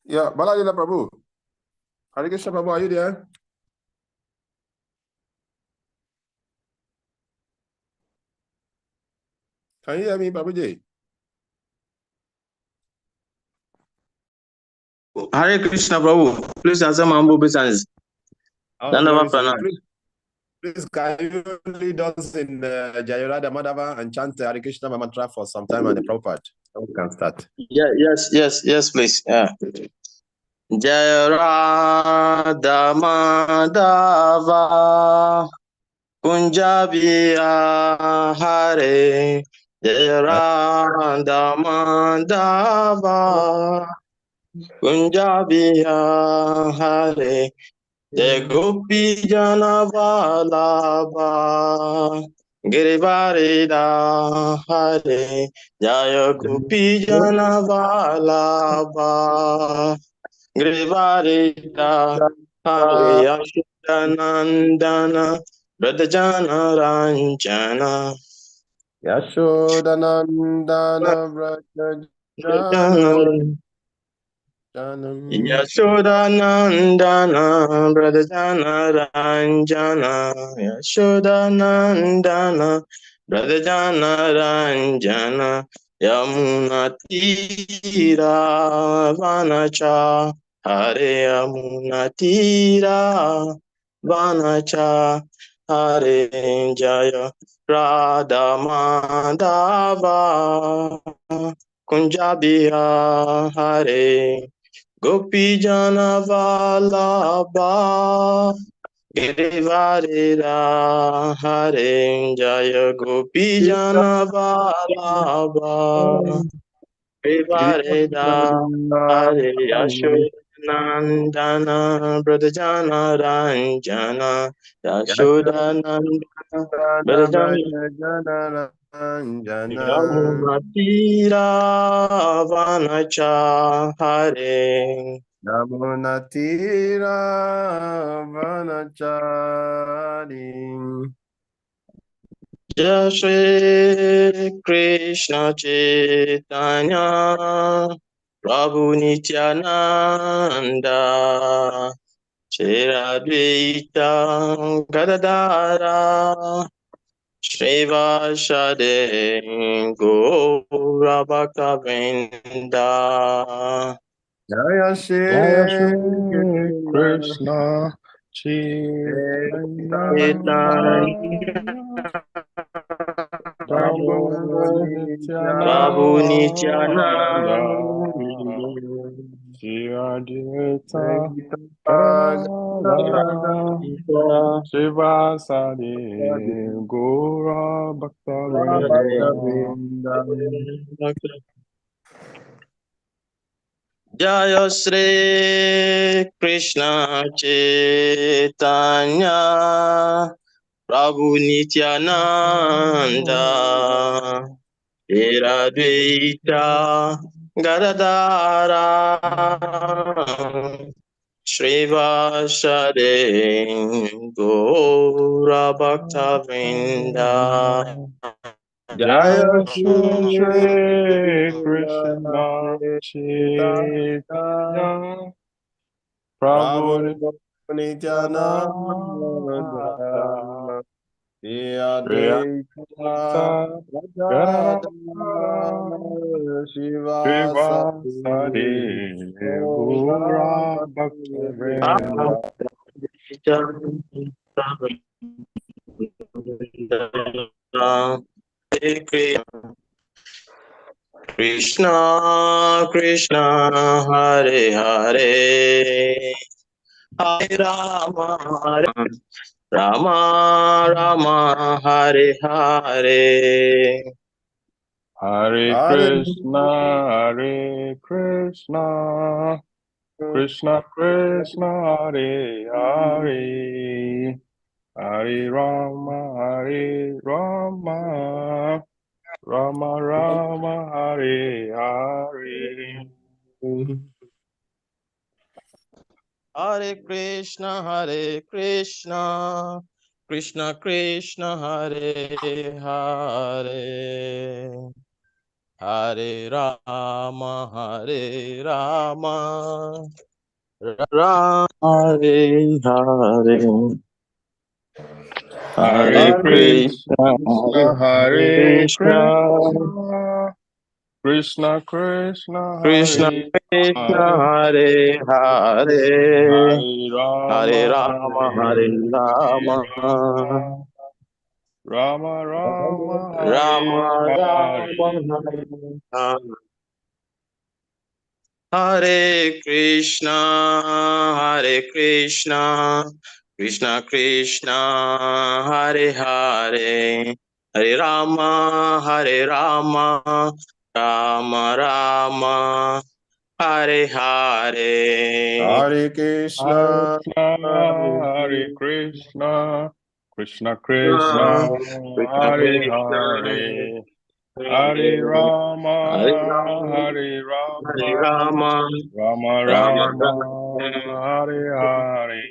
Yeah, Baladila Prabhu. Hare Krishna Prabhu, are you there? Can you hear me, Prabhuji? Hare Krishna Prabhu. Please answer my humble obeisance. Please, can you lead us in Jayarada Madhava and chant Hare Krishna mantra for some time and the Prabhupada? We can start. Yeah, yes, please. Yeah. Jayarada Madhava Kunjabiya Hare Jayarada Madhava Kunjabiya Hare Jai Gopi Jana Vallabha Girivarida Hare Jaya Gopi Jana Vallabha Girivarida Hare Yashodanandana Radhajana Ranjana Yashodanandana Vrajajana Yashodanandana Radhajana Ranjana Yashodanandana Radhajana Ranjana Yamuna Tira Vanacha Hare Yamuna Tira Vanacha Hare Jaya Radha Madhava Kunjabiya Hare Gopi Jana Vallabha Girivarira Hare Jaya Gopi Jana Vallabha Girivarira Hare Yashodanandana Brajana Ranjana Yashodanandana Brajana Yamuna Tira Vanacha Hare Yamuna Tira Vanachari Jai Shri Krishna Chaitanya Prabhu Nityananda Shri Advaita Gadadara Srivashade Gaura Bhaktavinda Jaya Shri Krishna Chaitanya Prabhu Prabhu Nityananda Nityananda Shri Advaita Gadadara Srivasadi Gaura Bhaktavinda Jaya Shri Krishna Chaitanya Prabhu Nityananda Advaita Gadadara Srivasade Gaura Bhaktavinda Jaya Shri Krishna Chaitanya Prabhu Nityananda Shri Advaita Gadadara Srivasadi Gaura Bhaktavinda Krishna Krishna Hare Hare Hare Rama Rama Rama Hare Hare Hare Krishna Krishna Krishna Hare Hare Hare Rama Rama Rama Hare Hare Hare Krishna Krishna Krishna Hare Hare Hare Rama, Hare Rama, Rama Hare Hare. Hare Hare Krishna, Krishna, Hare Hare Krishna, Krishna, Krishna Krishna, Krishna Hare Krishna, Hare, Hare Hare, Hare Hare Rama, Rama, Hare Hare Rama, Rama, Rama Rama, Hare Rama Rama, Hare. Hare Hare Krishna, Hare Krishna, Krishna Krishna, Hare Hare, Hare Rama, Hare Rama, Rama Rama, Hare Hare. Hare Hare Krishna, Krishna, Hare Hare Krishna, Krishna, Krishna Krishna, Krishna Hare Krishna, Hare, Hare Hare Rama, Rama, Hare Hare Rama, Rama, Rama Rama Rama, Rama. Hare Hare.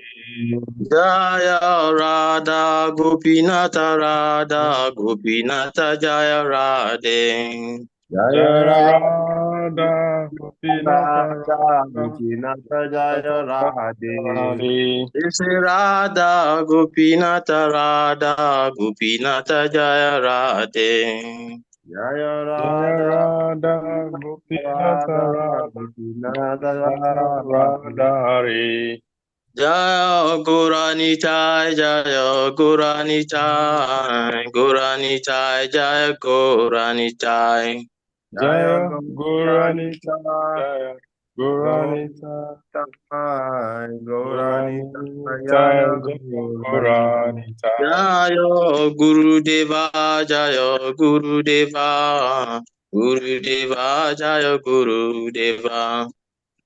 Jaya Radha Gopinata Radha Gopinata Jaya Radhe. Jaya Jaya Radha, Radha, Gopinata Radha, Radha, Gopinatha Jaya Radhe. Radhe. Jai Radha Gopinata Radha Gopinata Jaya Radhe. Jaya Jaya Radha, Radha, Gopinata Radha, Radha, Gopinatha Radhe. Radha Hare. Jaya Gurani Chai Jaya Gurani Chai Gurani Chai Jaya Gurani Chai. Jaya Jaya Guranita, Gauranita, Jaya Guranita, Gauranita, Gauranita, Guranita, Jaya Jaya Gauranita. Guranita. Jaya Guru Deva Jaya Guru Deva Guru Deva Jaya Guru Deva.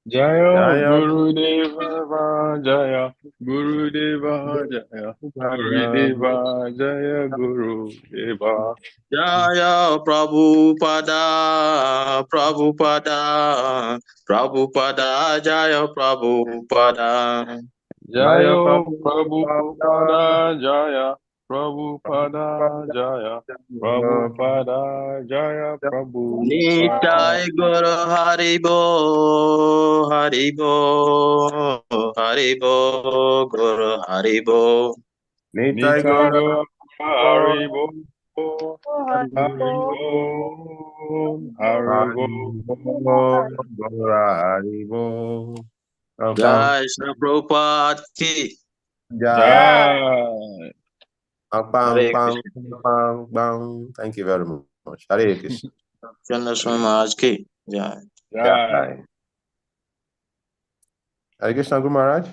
Jaya Jaya Gurudeva Jaya Gurudeva Jaya Jaya Gurudeva Jaya Gurudeva. Jaya Prabhupada Prabhupada Prabhupada Jaya Prabhupada. Jaya Jaya Prabhupada, Prabhupada Jaya Prabhupada Jaya Prabhupada Jaya Prabhupada. Nitai Guru Haribo Haribo Haribo Guru Haribo. Nitai Nitai Gaura, Gaura Haribo Haribo, Haribo Haribo. Haribo, Gaura, Haribo. Bang, Jai Shri Prabhupada ki. Jai. Jai. Bang, Hare bang, Krishna. bang, bang. Thank you very much. Hare Krishna. Chandra Swami Maharaj ki. Jai. Jai. Jai. Hare Krishna, Guru Maharaj.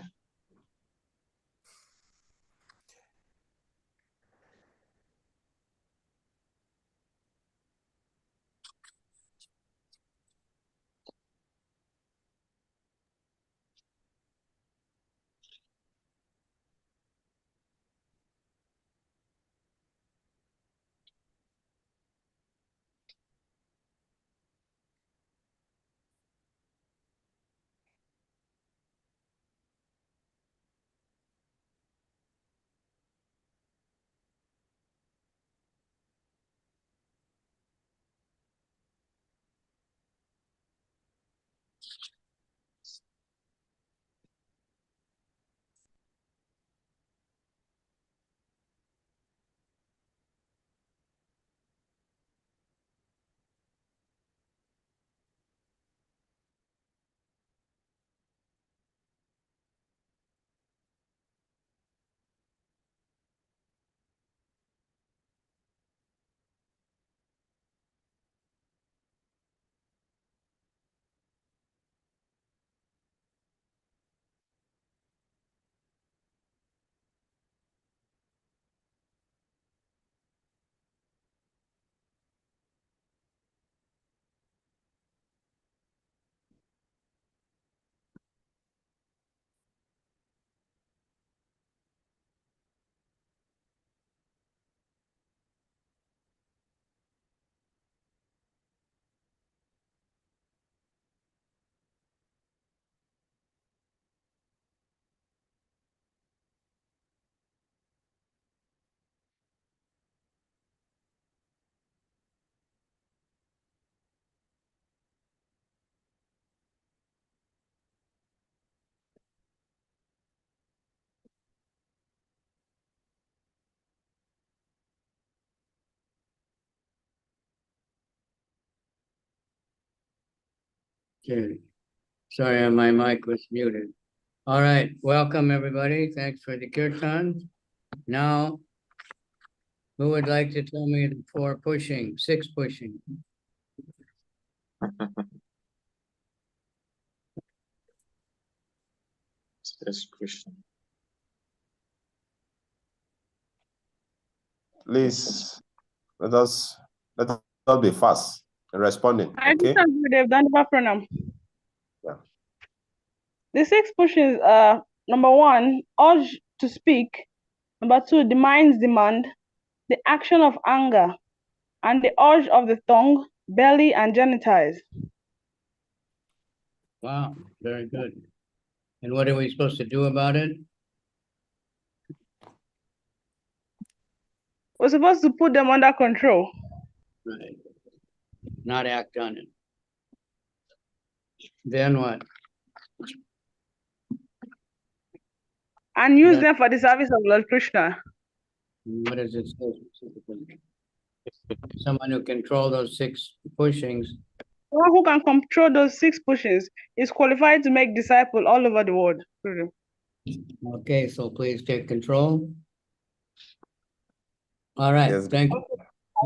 Okay. Sorry, my mic was muted. All right, welcome everybody. Thanks for the kirtan. Now, who would like to tell me the 4 pushing, 6 pushing? This question. Please let us be fast in responding. I Okay. understand they've done the pranam. Yeah. The 6 pushes are number 1, urge to speak. Number 2, the mind's demand, the action of anger, and the urge of the tongue, belly, and genitals. Wow, very good. And what are we supposed to do about it? We're supposed to put them under control. Right. Not act on it. Then what? And use Yeah. them for the service of Lord Krishna. What does it say specifically? Someone who control those 6 pushings. Someone who can control those 6 pushes is qualified to make disciples all over the world. Okay, so please take control. All right, Yes. thank you.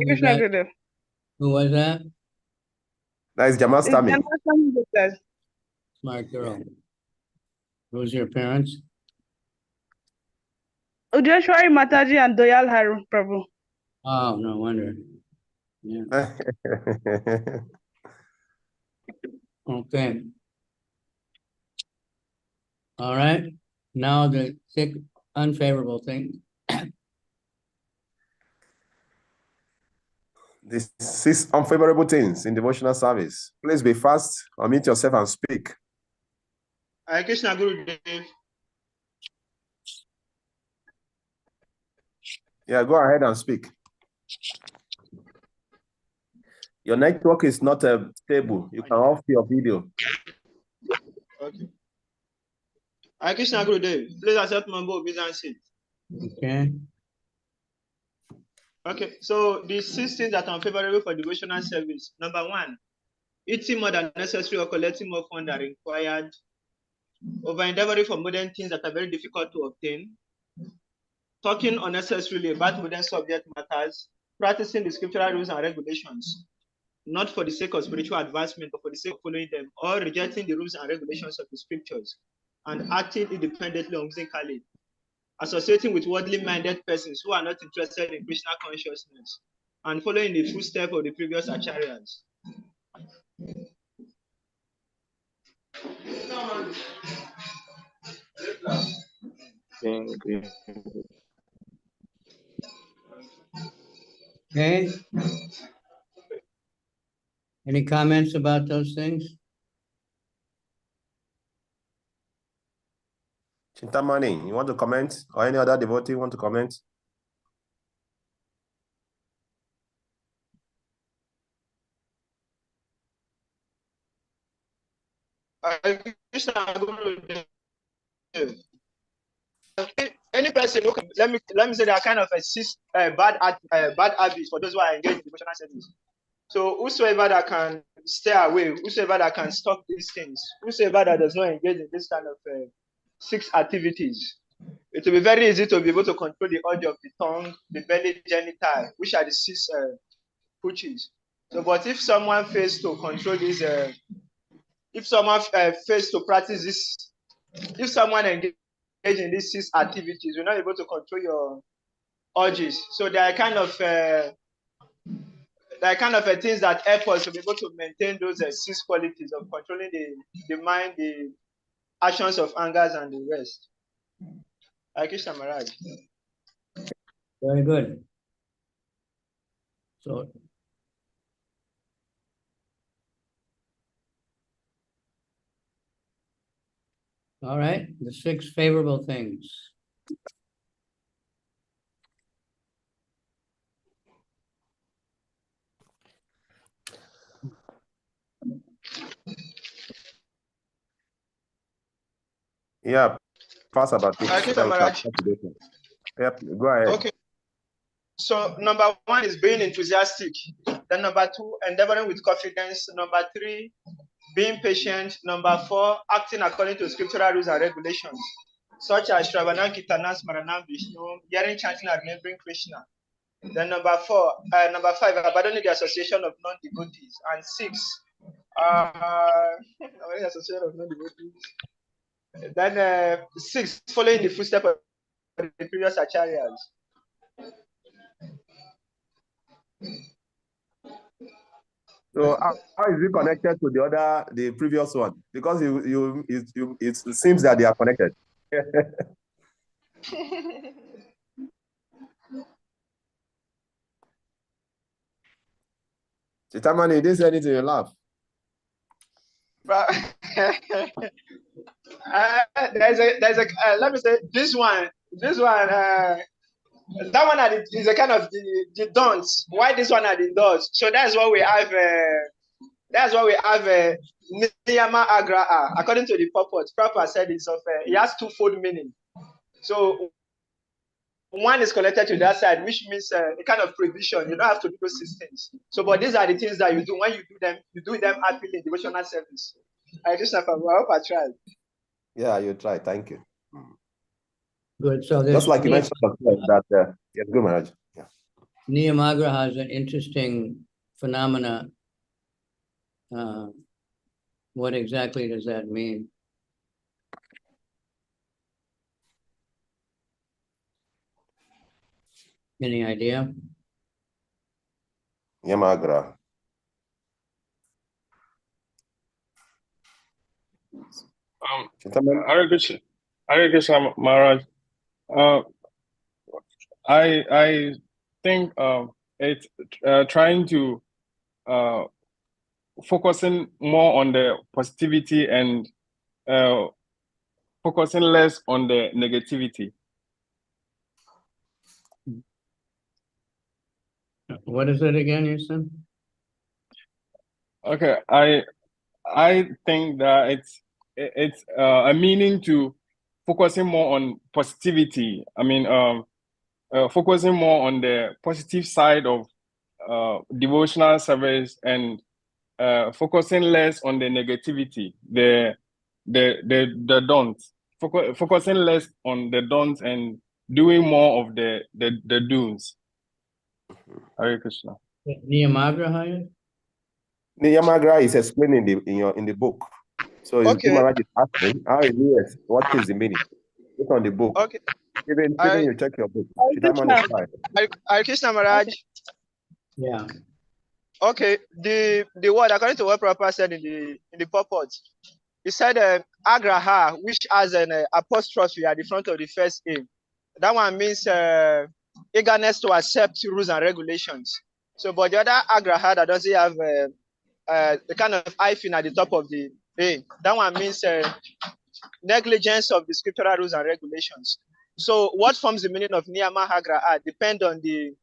Krishna Gurudev. Who was that? That is It's Jamastami. Janmashtami that says. Smart girl. Who's your parents? Ujeshwari Mataji and Doyal Haru Prabhu. Oh, no wonder. Yeah, okay. All right, now the 6 unfavorable things. The 6 unfavorable things in devotional service. Please be fast, unmute yourself and speak. Hare Krishna Gurudev. Yeah, go ahead and speak. Your network is not stable. You can off your video. Okay. Hare Krishna Gurudev. Please accept my obeisance. Okay, Okay, so the 6 things that are unfavorable for devotional service. Number 1, eating more than necessary or collecting more funds than required. Over endeavoring for modern things that are very difficult to obtain. Talking unnecessarily about modern subject matters. Practicing the scriptural rules and regulations, not for the sake of spiritual advancement, but for the sake of following them, or rejecting the rules and regulations of the scriptures, and acting independently or musically. Associating with worldly minded persons who are not interested in Krishna consciousness, and following the footsteps of the previous acharyas. okay. Any comments about those things? Chintamani, you want to comment? Or any other devotee want to comment? Any person who can, let me say, they are kind of a bad habits for those who are engaged in devotional service. So whosoever that can stay away, whosoever that can stop these things, whosoever that does not engage in this kind of 6 activities, it will be very easy to be able to control the urge of the tongue, the belly, genital, which are the 6 pushes. So, but if someone fails to control this, if someone fails to practice this, if someone engage in these 6 activities, you're not able to control your urges. So they are kind of things that help us to be able to maintain those 6 qualities of controlling the mind, the actions of angers, and the rest. Hare Krishna Maharaj. Very good. So, all right, the 6 favorable things. Yeah, pass about it. Hare Krishna Maharaj. Yep, go ahead. Okay. So number 1 is being enthusiastic. Then number 2, endeavoring with confidence. Number 3, being patient. Number 4, acting according to scriptural rules and regulations, such as Shravanam, Kirtanam, Smaranam, Vishnu, hearing, chanting, and remembering Krishna. Then number 5, abandoning the association of non-devotees. And 6, abandoning the association of non-devotees. Then 6, following the footsteps of the previous acharyas. So how is it connected to the previous one? Because it seems that they are connected. Chitamani, this anything you laugh? But there's a let me say this one that one is a kind of the don'ts. Why this one are the does? So that's what we have. Niyama agraha. According to the purport, Prabhupada said it's of it has twofold meaning. So one is connected to that side, which means a kind of prohibition. You don't have to do those 6 things. So, but these are the things that you do. When you do them happily in devotional service. I hope I tried. Yeah, you try. Thank you. Good. So this Just like you mentioned that yeah, good Maharaj. Yeah. Niyamagraha is an interesting phenomena. What exactly does that mean? Any idea? Yamagra. Hare Krishna, Maharaj. I think it's trying to focusing more on the positivity and focusing less on the negativity. What is it again, you said? Okay, I think that it's a meaning to focusing more on positivity. I mean, focusing more on the positive side of devotional service and focusing less on the negativity, the don'ts. Focusing less on the don'ts and doing more of the do's. Hare Krishna. Niyamagraha? Niyamagra is explained in the book. So Okay. Maharaj is asking, how it is, what is the meaning? Look on the book. Okay. Even you check your book. Hare Krishna Maharaj. Yeah. Okay. The word, according to what Prabhupada said in the purport, he said agraha, which has an apostrophe at the front of the first A. That one means eagerness to accept rules and regulations. So, but the other agraha that doesn't have the kind of hyphen at the top of the A, that one means negligence of the scriptural rules and regulations. So, what forms the meaning of niyama agraha depend on the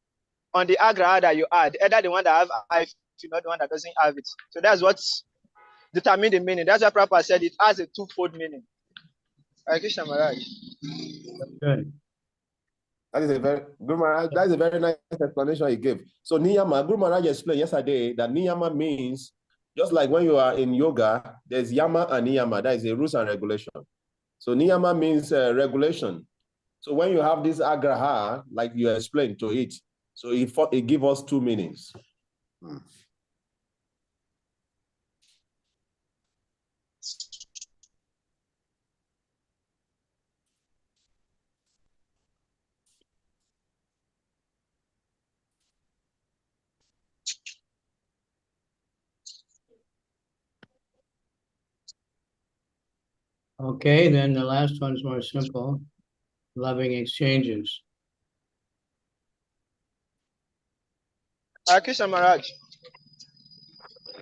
agraha that you add, either the one that have hyphen or the one that doesn't have it. So that's what's determine the meaning. That's why Prabhupada said it has a twofold meaning. Hare Krishna Maharaj. Good. That is a very nice explanation he gave. So Niyama, Guru Maharaj explained yesterday that Niyama means, just like when you are in yoga, there's Yama and Niyama. That is a rules and regulation. So Niyama means regulation. So when you have this agraha, like you explained to it, so it gives us two meanings. Okay, then the last one's more simple. Loving exchanges. Hare Krishna Maharaj.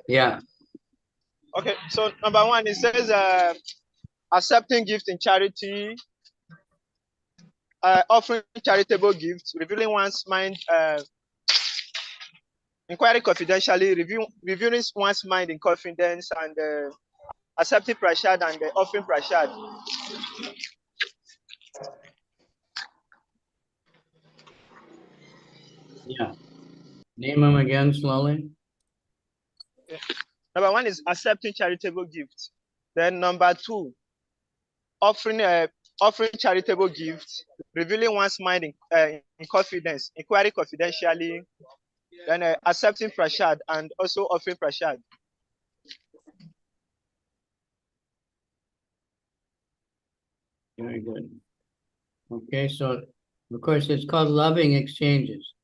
Yeah. Okay, so number 1, it says accepting gifts in charity, offering charitable gifts, revealing one's mind, inquiring confidentially, reviewing one's mind in confidence, and accepting prashad and offering prashad. Yeah. Name them again slowly. Number one is accepting charitable gifts. Then number two, offering charitable gifts, revealing one's mind in confidence, inquiring confidentially, then accepting prashad and also offering prashad. Very good. Okay, so of course it's called loving exchanges.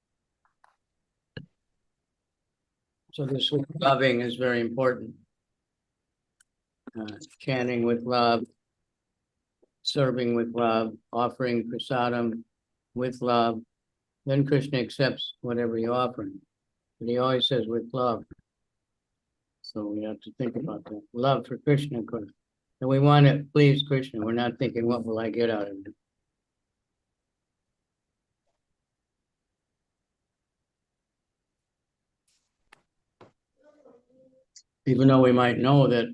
So this loving is very important. Chanting with love, serving with love, offering prasadam with love. Then Krishna accepts whatever you offer him. But he always says with love. So we have to think about that. Love for Krishna, of course. And we want to please Krishna. We're not thinking, what will I get out of it? Even though we might know that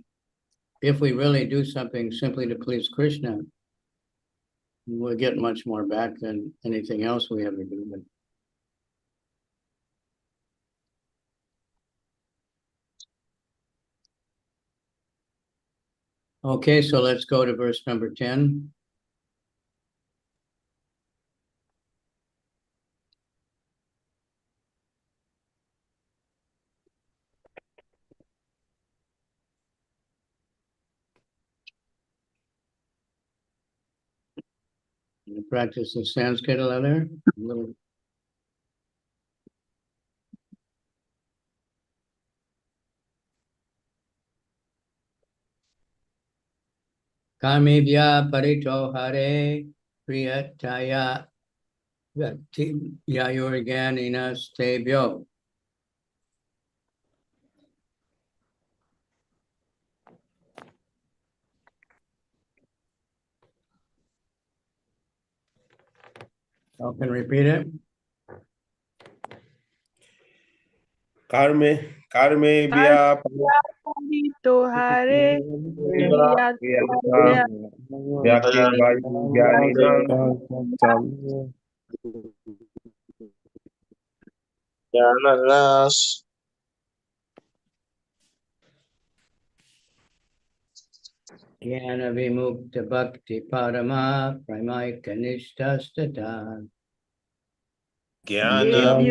if we really do something simply to please Krishna, we'll get much more back than anything else we ever do. But okay, so let's go to verse number 10. You practice the Sanskrit a little. Kamibhya parito hare priyataya yayorganinas tebhyo. You can repeat it. Karme bhya to hare Jnana vimukta bhakti parama pramaika nishtastata. Jnana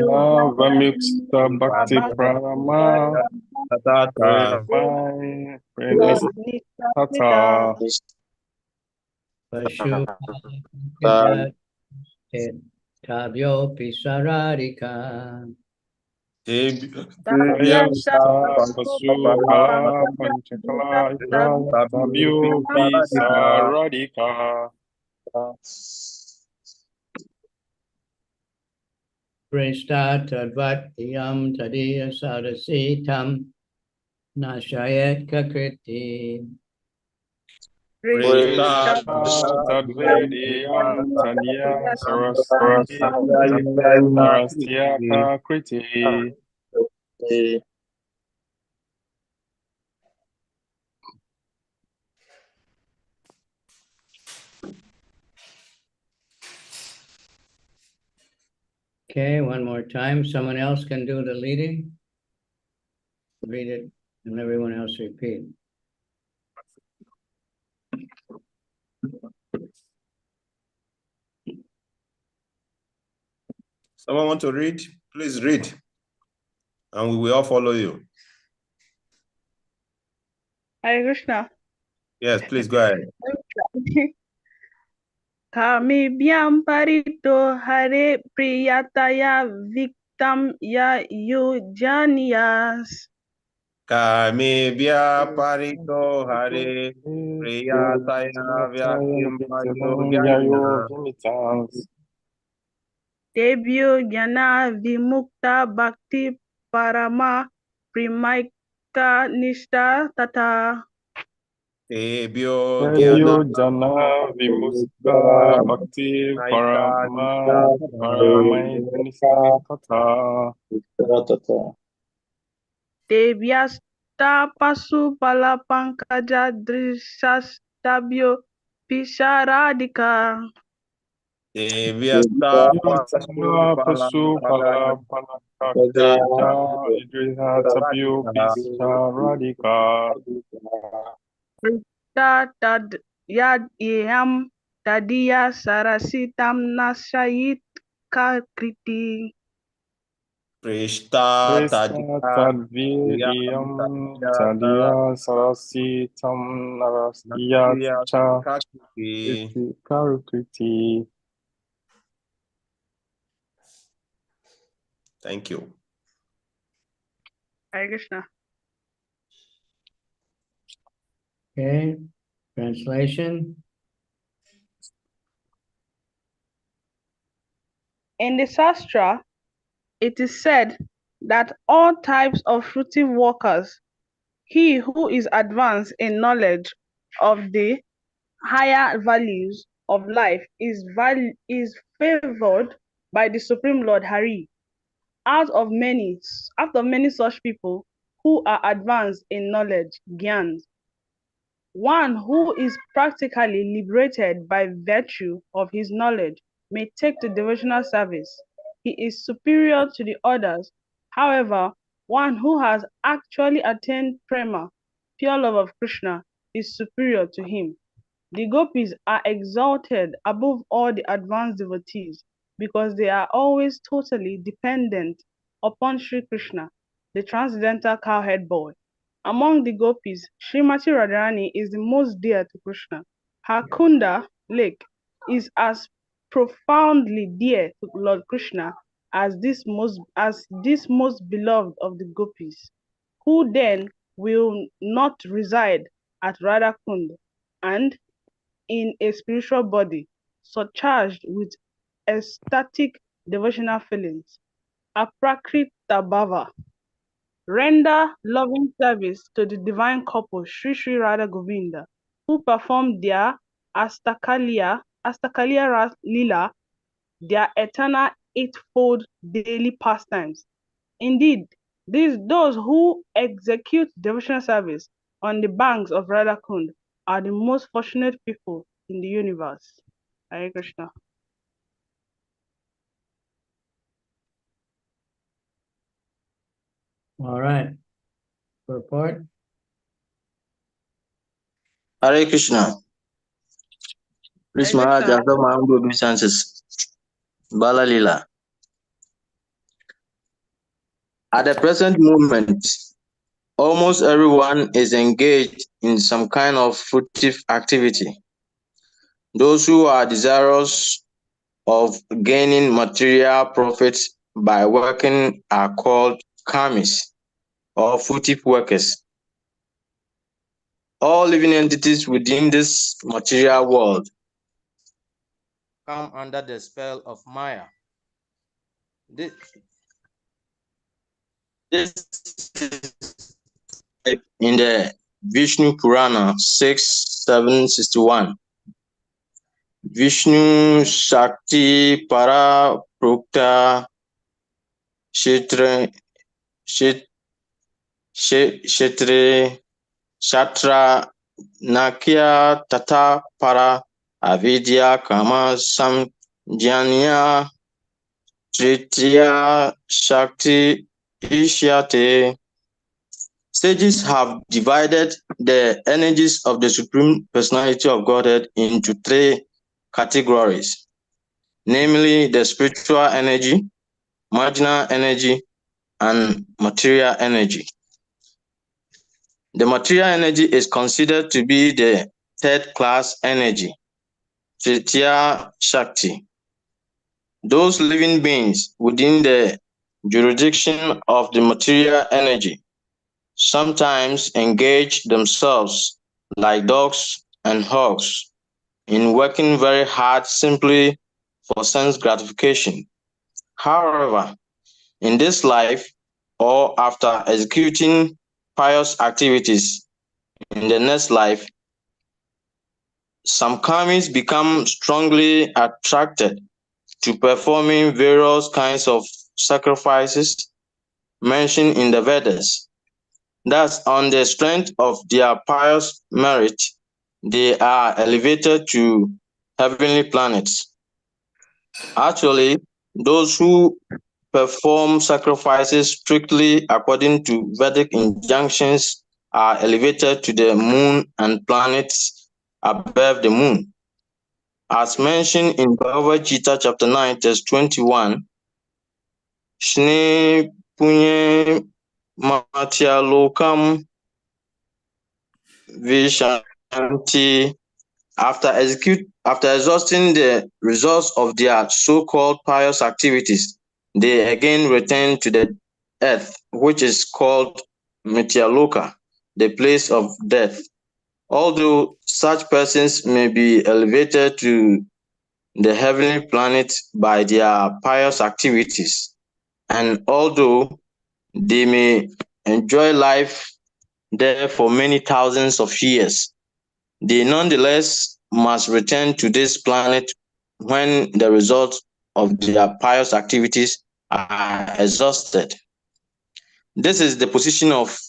Vamukta Bhakti Pranama Paramai Pranistata Pashu tabyo pisararika. Pasupala Panchakala Tabyo Pisaradika. Prishta tadvat yam tadiya sadasitam nashayat kakriti. Tadvediyam Tanya Sarastyaka Kriti. Okay, one more time. Someone else can do the leading. Read it and everyone else repeat. Someone want to read? Please read. And we will all follow you. Hare Krishna. Yes, please go ahead. Kamibhyam parito hare priyataya viktam ya yujanyas. Kamibhya parito hare priyataya vyakim payogyana. Debyo jnana vimukta bhakti parama pramaika nishta tata. Tebhyo Jana Vimusta Bhakti Parama Paramai Pranistata. Devyasta pasu pala pankaja drisastabyo pisharadika. Devyasta Vasu Pasu Pala Panakakata Idriha Tapio Pisa Radika Tad Yad Yam Tadiya Sarasitam Nasayit Kakriti. Prishta Krista Tadviriyam Tadiya Sarasitam Narasya Iti Karukriti. Thank you. Hare Krishna. Okay, translation. In the Shastra, it is said that all types of fruitive workers, he who is advanced in knowledge of the higher values of life is favored by the Supreme Lord Hari. Out of many such people who are advanced in knowledge, Gyan, one who is practically liberated by virtue of his knowledge may take to devotional service. He is superior to the others. However, one who has actually attained prema, pure love of Krishna, is superior to him. The gopis are exalted above all the advanced devotees because they are always totally dependent upon Sri Krishna, the transcendental cowherd boy. Among the gopis, Srimati Radharani is the most dear to Krishna. Her Kunda lake is as profoundly dear to Lord Krishna as this most beloved of the gopis. Who then will not reside at Radhakund and in a spiritual body surcharged with ecstatic devotional feelings? Aprakrita Bhava. Render loving service to the divine couple Sri Sri Radha Govinda, who perform their Astakaliya Lila, their eternal eightfold daily pastimes. Indeed, those who execute devotional service on the banks of Radhakund are the most fortunate people in the universe. Hare Krishna. All right. Report. Hare Krishna. Please, Hare Maharaj, Krishna. after my humble obeisances. Bala Lila. At the present moment, almost everyone is engaged in some kind of fruitive activity. Those who are desirous of gaining material profits by working are called karmis, or fruitive workers. All living entities within this material world come under the spell of Maya. This is in the Vishnu Purana 6.761. Vishnu Shakti Para Prukta Kshetre Shatra Nakya Tata Para Avidya Kama Samjanya Tritiya Shakti Ishyate. Sages have divided the energies of the Supreme Personality of Godhead into three categories, namely the spiritual energy, marginal energy, and material energy. The material energy is considered to be the third class energy, Tritiya Shakti. Those living beings within the jurisdiction of the material energy sometimes engage themselves, like dogs and hogs, in working very hard simply for sense gratification. However, in this life, or after executing pious activities in the next life, some karmis become strongly attracted to performing various kinds of sacrifices mentioned in the Vedas. Thus, on the strength of their pious merit, they are elevated to heavenly planets. Actually, those who perform sacrifices strictly according to Vedic injunctions are elevated to the moon and planets above the moon. As mentioned in Bhagavad Gita chapter 9, verse 21, Shne Punye Matya Lokam Vishanti. After exhausting the results of their so-called pious activities, they again return to the earth, which is called Mityaloka, the place of death. Although such persons may be elevated to the heavenly planet by their pious activities, and although they may enjoy life there for many thousands of years, they nonetheless must return to this planet when the results of their pious activities are exhausted. This is the position of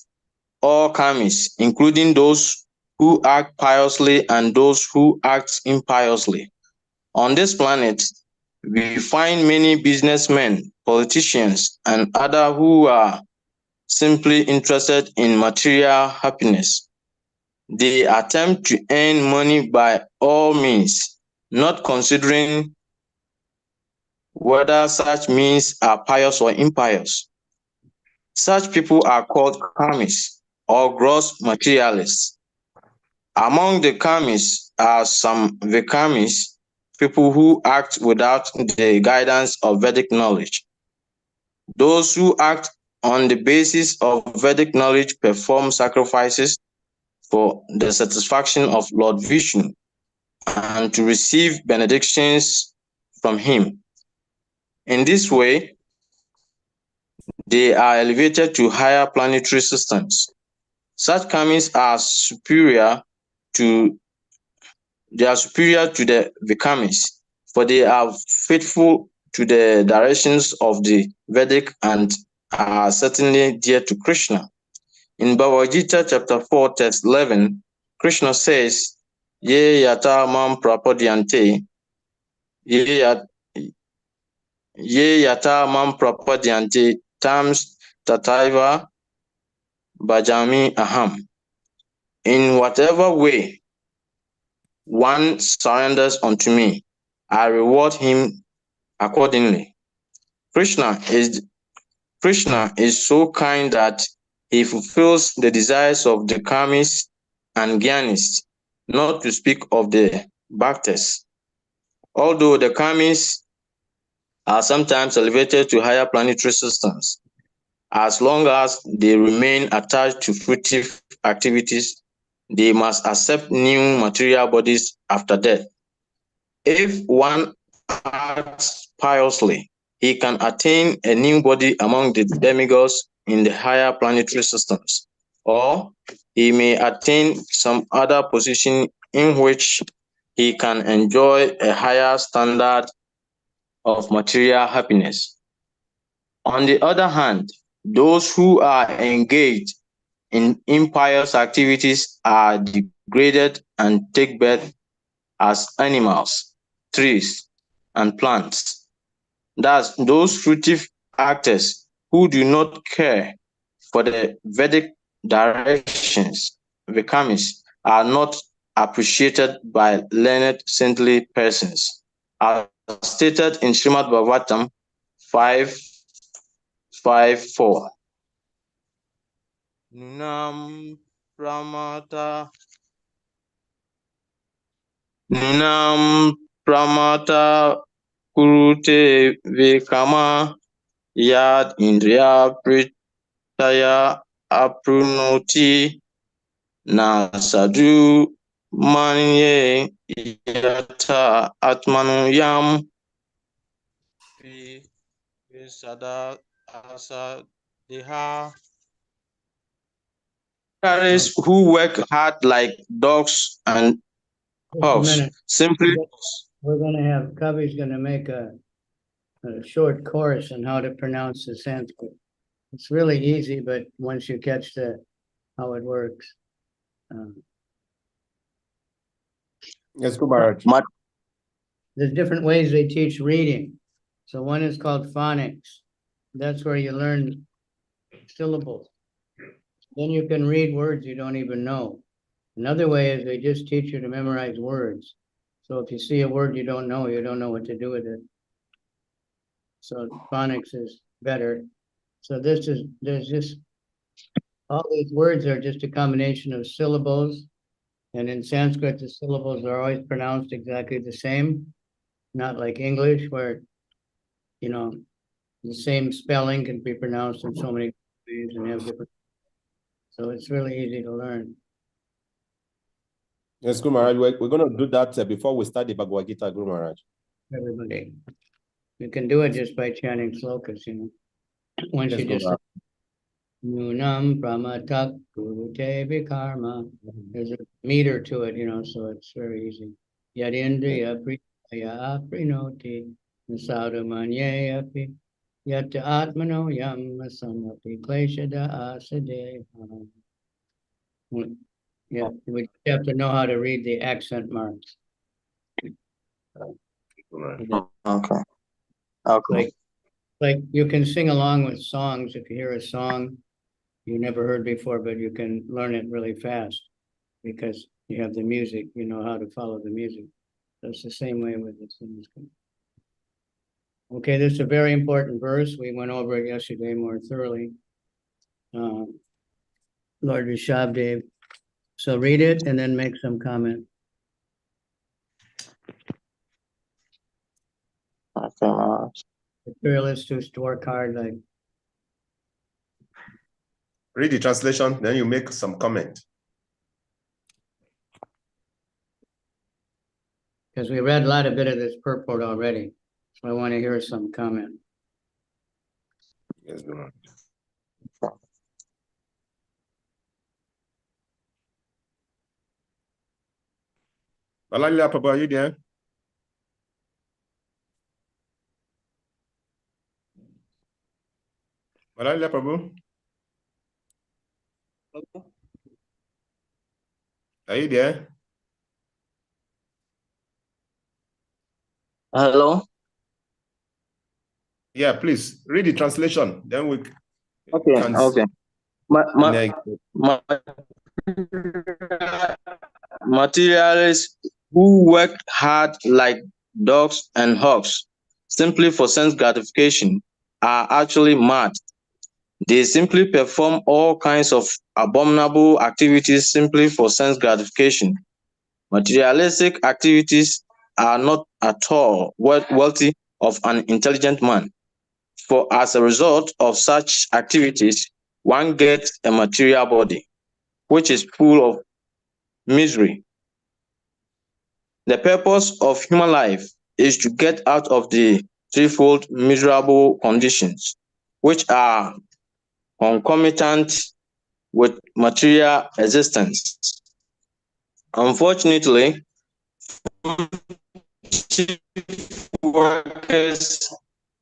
all karmis, including those who act piously and those who act impiously. On this planet, we find many businessmen, politicians, and others who are simply interested in material happiness. They attempt to earn money by all means, not considering whether such means are pious or impious. Such people are called karmis or gross materialists. Among the karmis are some vikarmis, people who act without the guidance of Vedic knowledge. Those who act on the basis of Vedic knowledge perform sacrifices for the satisfaction of Lord Vishnu and to receive benedictions from him. In this way, they are elevated to higher planetary systems. Such karmis are superior to the Vikamis, for they are faithful to the directions of the Vedic and are certainly dear to Krishna. In Bhagavad Gita chapter 4, text 11, Krishna says, Ye yata mam prapadyante, ye yata mam prapadyante tams tataiva bhajami aham. In whatever way one surrenders unto me, I reward him accordingly. Krishna is so kind that he fulfills the desires of the karmis and gyanis, not to speak of the bhaktas. Although the karmis are sometimes elevated to higher planetary systems, as long as they remain attached to fruitive activities, they must accept new material bodies after death. If one acts piously, he can attain a new body among the demigods in the higher planetary systems, or he may attain some other position in which he can enjoy a higher standard of material happiness. On the other hand, those who are engaged in impious activities are degraded and take birth as animals, trees, and plants. Thus, those fruitive actors who do not care for the Vedic directions, Vikamis, are not appreciated by learned saintly persons. As stated in Srimad Bhagavatam 5:5-4. Nunam pramata kurute vikama yad indriya pritaya aprunoti na sadhu manye yata atmanu yam sada asa deha. Who work hard like dogs and Just a hogs minute. simply We're gonna have, Kavi's gonna make a short course on how to pronounce the Sanskrit. It's really easy, but once you catch how it works. Yes, Maharaj. there's different ways they teach reading. So one is called phonics. That's where you learn syllables. Then you can read words you don't even know. Another way is they just teach you to memorize words. So if you see a word you don't know what to do with it. So phonics is better. So there's just, all these words are just a combination of syllables. And in Sanskrit, the syllables are always pronounced exactly the same. Not like English where, you know, the same spelling can be pronounced in so many ways and have different. So it's really easy to learn. Yes, Guru Maharaj, we're going to do that before we start the Bhagavad Gita, Guru Maharaj. Everybody. You can do it just by chanting slokas, you know. Once Yes, you Guru just Maharaj. Nunam Pramatak Gurute Vikarma. There's a meter to it, you know, so it's very easy. Yadindriya Priyaya Prinoti Nasadamanye Api Yata Atmano Yam Samapi Kleshada Asade. Yeah, we have to know how to read the accent marks. Okay. Okay. Like you can sing along with songs if you hear a song you never heard before, but you can learn it really fast because you have the music, you know how to follow the music. That's the same way with the Sanskrit. Okay, this is a very important verse. We went over it yesterday more thoroughly. Lord Rishabdev. So read it and then make some comment. Okay, Maharaj. Materialists who work hard, like Read the translation, then you make some comment. because we read a lot of bit of this purport already. So I want to hear some comment. Yes, Guru Maharaj. Balalila Prabhu, are you there? Balalila Prabhu? Are you there? Hello. Yeah, please read the translation. Then we Okay. can. Okay. Materialists who work hard like dogs and hogs simply for sense gratification are actually mad. They simply perform all kinds of abominable activities simply for sense gratification. Materialistic activities are not at all worthy of an intelligent man, for as a result of such activities, one gets a material body, which is full of misery. The purpose of human life is to get out of the threefold miserable conditions, which are concomitant with material existence. Unfortunately, workers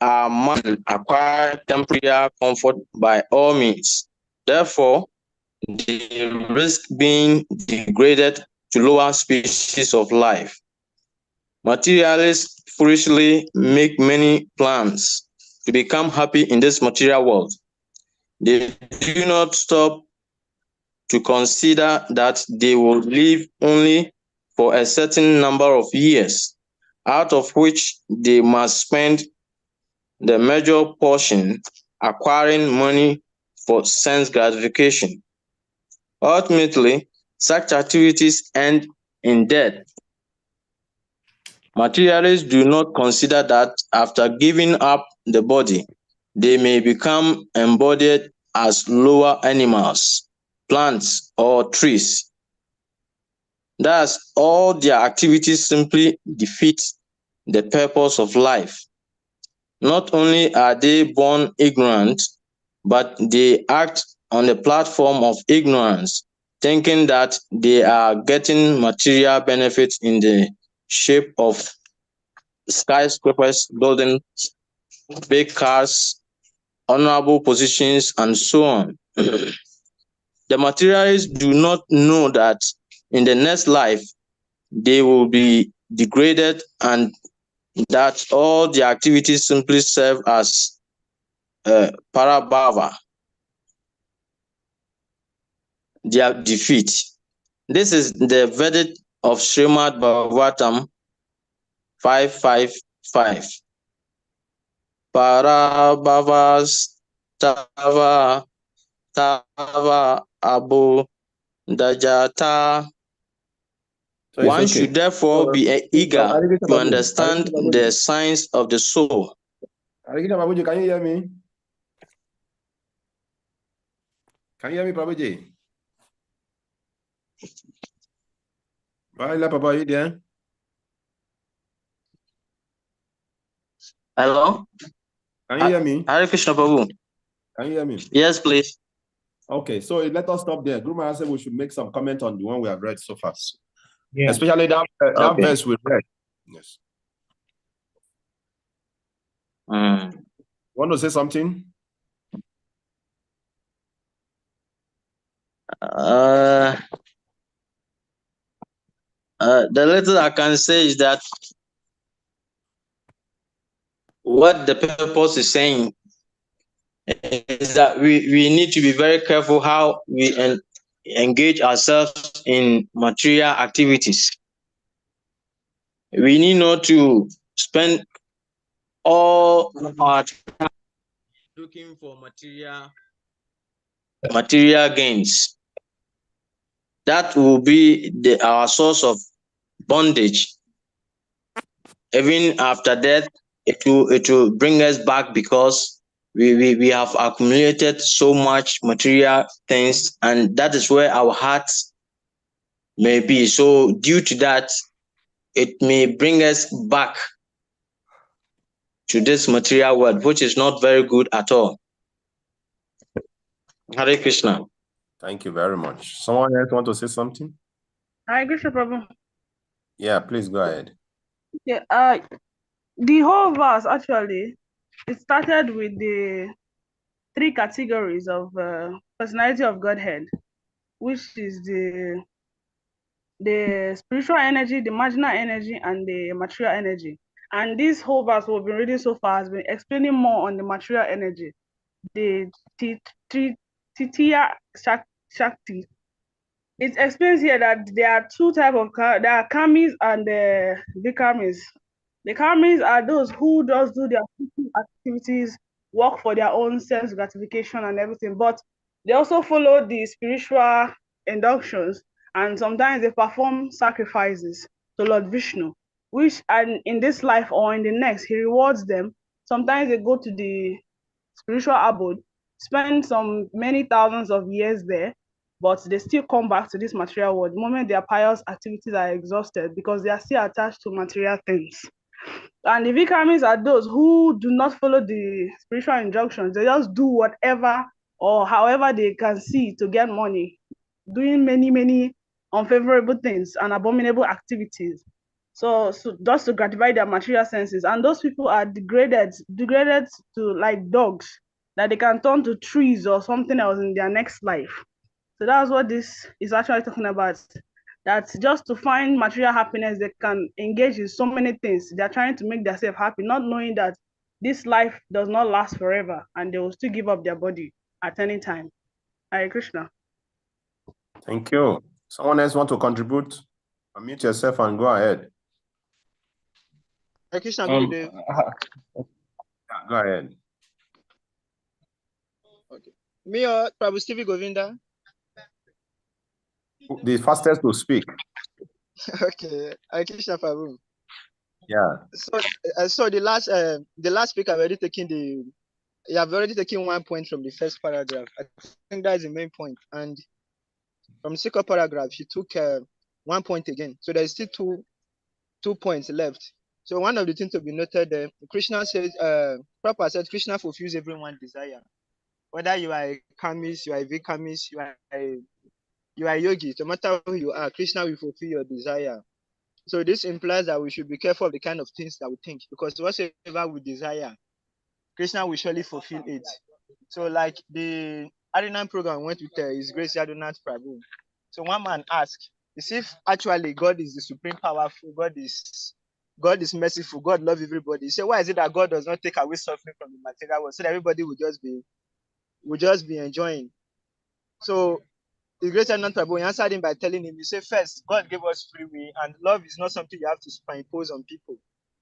are must acquire temporary comfort by all means. Therefore, they risk being degraded to lower species of life. Materialists foolishly make many plans to become happy in this material world. They do not stop to consider that they will live only for a certain number of years, out of which they must spend the major portion acquiring money for sense gratification. Ultimately, such activities end in death. Materialists do not consider that after giving up the body, they may become embodied as lower animals, plants, or trees. Thus, all their activities simply defeat the purpose of life. Not only are they born ignorant, but they act on the platform of ignorance, thinking that they are getting material benefits in the shape of skyscrapers, buildings, big cars, honorable positions, and so on. The materialists do not know that in the next life, they will be degraded and that all the activities simply serve as parabhava, their defeat. This is the verdict of Srimad Bhagavatam 5.5.5. Parabhavas tava abo dajata. So it's One okay. should therefore be eager to understand the signs of the soul. Can you hear me? Can you hear me, Prabhuji? Papa, are you there? Hello? Can you hear me? Hare Krishna Prabhu. Can you hear me? Yes, please. Okay, so let us stop there. Guru Maharaj said we should make some comment on the one we have read so far. Yeah. Especially that Okay. verse we read. Yes. Want to say something? The little I can say is that what the purpose is saying is that we need to be very careful how we engage ourselves in material activities. We need not to spend all our time looking for material gains. That will be our source of bondage. Even after death, it will bring us back because we have accumulated so much material things, and that is where our hearts may be. So due to that, it may bring us back to this material world, which is not very good at all. Hare Krishna. Thank you very much. Someone else want to say something? Hare Krishna Prabhu. Yeah, please go ahead. Yeah, the whole verse actually, it started with the 3 categories of personality of Godhead, which is the spiritual energy, the marginal energy, and the material energy. And this whole verse we've been reading so far has been explaining more on the material energy, the Titiya Shakti. It explains here that there are 2 types of there are karmis and the vikamis. The karmis are those who just do their activities, work for their own sense gratification and everything, but they also follow the spiritual inductions, and sometimes they perform sacrifices to Lord Vishnu, which and in this life or in the next, he rewards them. Sometimes they go to the spiritual abode, spend some many thousands of years there, but they still come back to this material world the moment their pious activities are exhausted because they are still attached to material things. And the vikamis are those who do not follow the spiritual injunctions. They just do whatever or however they can see to get money, doing many unfavorable things and abominable activities. So just to gratify their material senses. And those people are degraded to like dogs that they can turn to trees or something else in their next life. So that's what this is actually talking about. That just to find material happiness, they can engage in so many things. They're trying to make themselves happy, not knowing that this life does not last forever and they will still give up their body at any time. Hare Krishna. Thank you. Someone else want to contribute? Unmute yourself and go ahead. Hare Krishna, Gurudev. Yeah, go ahead. Okay. Me or Prabhu Stevie Govinda? The fastest to speak. Okay. Hare Krishna, Prabhu. Yeah. So the last speaker already taken you have already taken 1 point from the first paragraph. I think that is the main point. And from the second paragraph, she took 1 point again. So there's still two points left. So one of the things to be noted, Krishna says, Prabhupada said, Krishna fulfills everyone's desire. Whether you are a karmis, you are a vikamis, you are a yogi, no matter who you are, Krishna will fulfill your desire. So this implies that we should be careful of the kind of things that we think, because whatsoever we desire, Krishna will surely fulfill it. So like the Arinan program went with His Grace Yadunath Prabhu. So one man asked, is if actually God is the supreme powerful, God is God is merciful, God loves everybody. So why is it that God does not take away suffering from the material world so that everybody will just be enjoying? So the great non-tribal answered him by telling him, you say, first, God gave us free will, and love is not something you have to superimpose on people.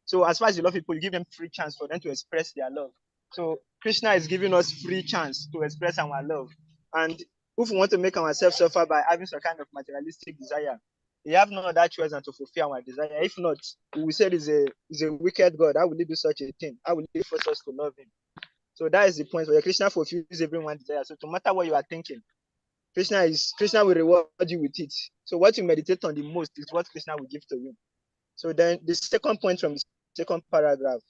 So as far as you love people, you give them free chance for them to express their love. So Krishna is giving us free chance to express our love. And if we want to make ourselves suffer by having some kind of materialistic desire, we have no other choice than to fulfill our desire. If not, we will say it is a wicked God. How will he do such a thing? How will he force us to love him? So that is the point where Krishna fulfills everyone's desire. So no matter what you are thinking, Krishna will reward you with it. So what you meditate on the most is what Krishna will give to you. So then the second point from the second paragraph,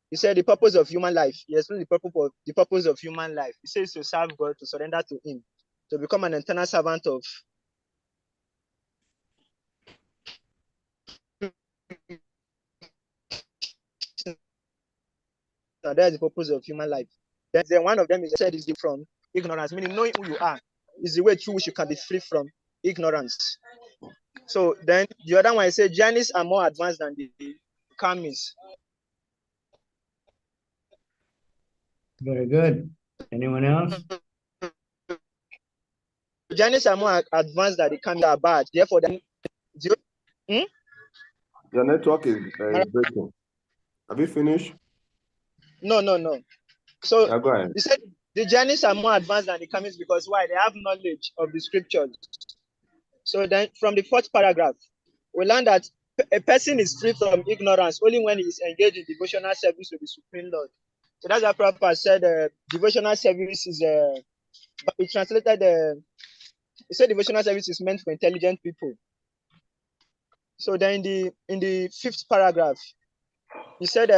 he said the purpose of human life. He explained the purpose of human life. He says to serve God, to surrender to him, to become an eternal servant of. Now that is the purpose of human life. Then one of them is said is from ignorance, meaning knowing who you are is the way through which you can be free from ignorance. So then the other one, I say journeys are more advanced than the karmis. Very good. Anyone else? Journeys are more advanced than the karmis are bad. Therefore, then Your network is breaking. Have you finished? No. So Yeah, go ahead. he said the journeys are more advanced than the karmis because why? They have knowledge of the scriptures. So then from the fourth paragraph, we learn that a person is free from ignorance only when he is engaged in devotional service to the Supreme Lord. So that's why Prabhupada said devotional service is he translated he said devotional service is meant for intelligent people. So then in the fifth paragraph, he said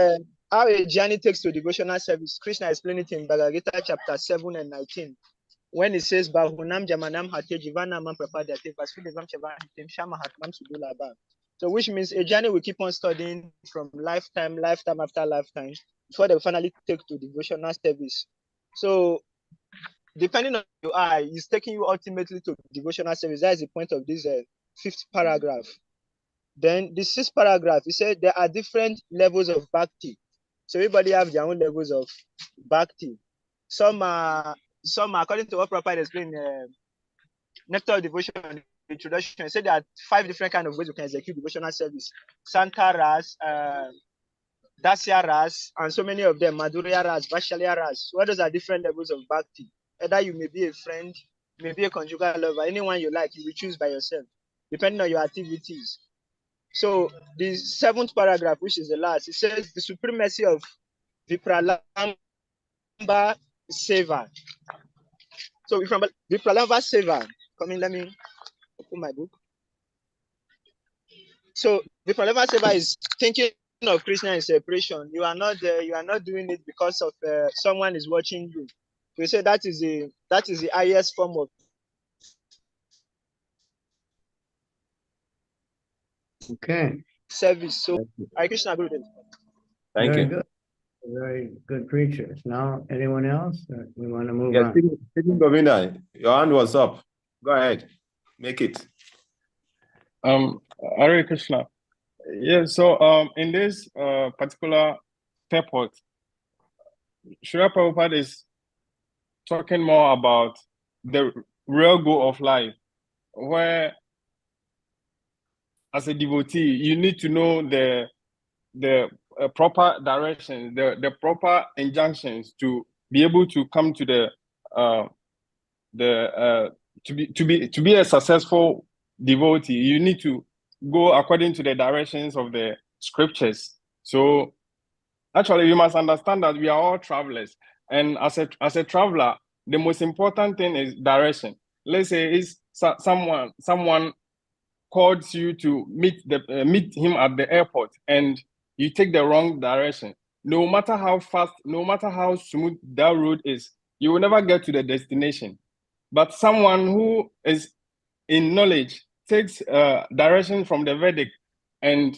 how a journey takes to devotional service. Krishna explained it in Bhagavad Gita chapter 7 and 19. When he says Bahunam Jamanam Hate Jivanam Prapadate Vasudevamshavam Shamahatmam Sudulaba. So which means a journey we keep on studying from lifetime after lifetime before they finally take to devotional service. So depending on who you are, it's taking you ultimately to devotional service. That is the point of this fifth paragraph. Then the sixth paragraph, he said there are different levels of bhakti. So everybody have their own levels of bhakti. Some are according to what Prabhupada explained, Nectar of Devotion introduction, said there are 5 different kind of ways you can execute devotional service. Santa Ras, Dasya Ras, and so many of them, Madhurya Ras, Vaishalya Ras. So those are different levels of bhakti. Either you may be a friend, may be a conjugal lover, anyone you like, you will choose by yourself, depending on your activities. So the 7th paragraph, which is the last, it says the supremacy of Vipralamba Seva. So Vipralamba Seva, let me open my book. So Vipralamba Seva is thinking of Krishna in separation. You are not doing it because of someone is watching you. We say that is the highest form of service. So Krishna Gurudev. Thank you. Good. Very good preachers. Now, anyone else? We want to move Yes, on. Stephen Govinda, your hand was up. Go ahead. Make it. Hare Krishna. Yeah, so in this particular purport, Srila Prabhupada is talking more about the real goal of life, where as a devotee, you need to know the proper directions, the proper injunctions to be able to come to to be a successful devotee. You need to go according to the directions of the scriptures. So actually, you must understand that we are all travelers, and as a traveler, the most important thing is direction. Let's say it's someone calls you to meet him at the airport, and you take the wrong direction. No matter how fast, no matter how smooth that road is, you will never get to the destination. But someone who is in knowledge takes direction from the Vedic and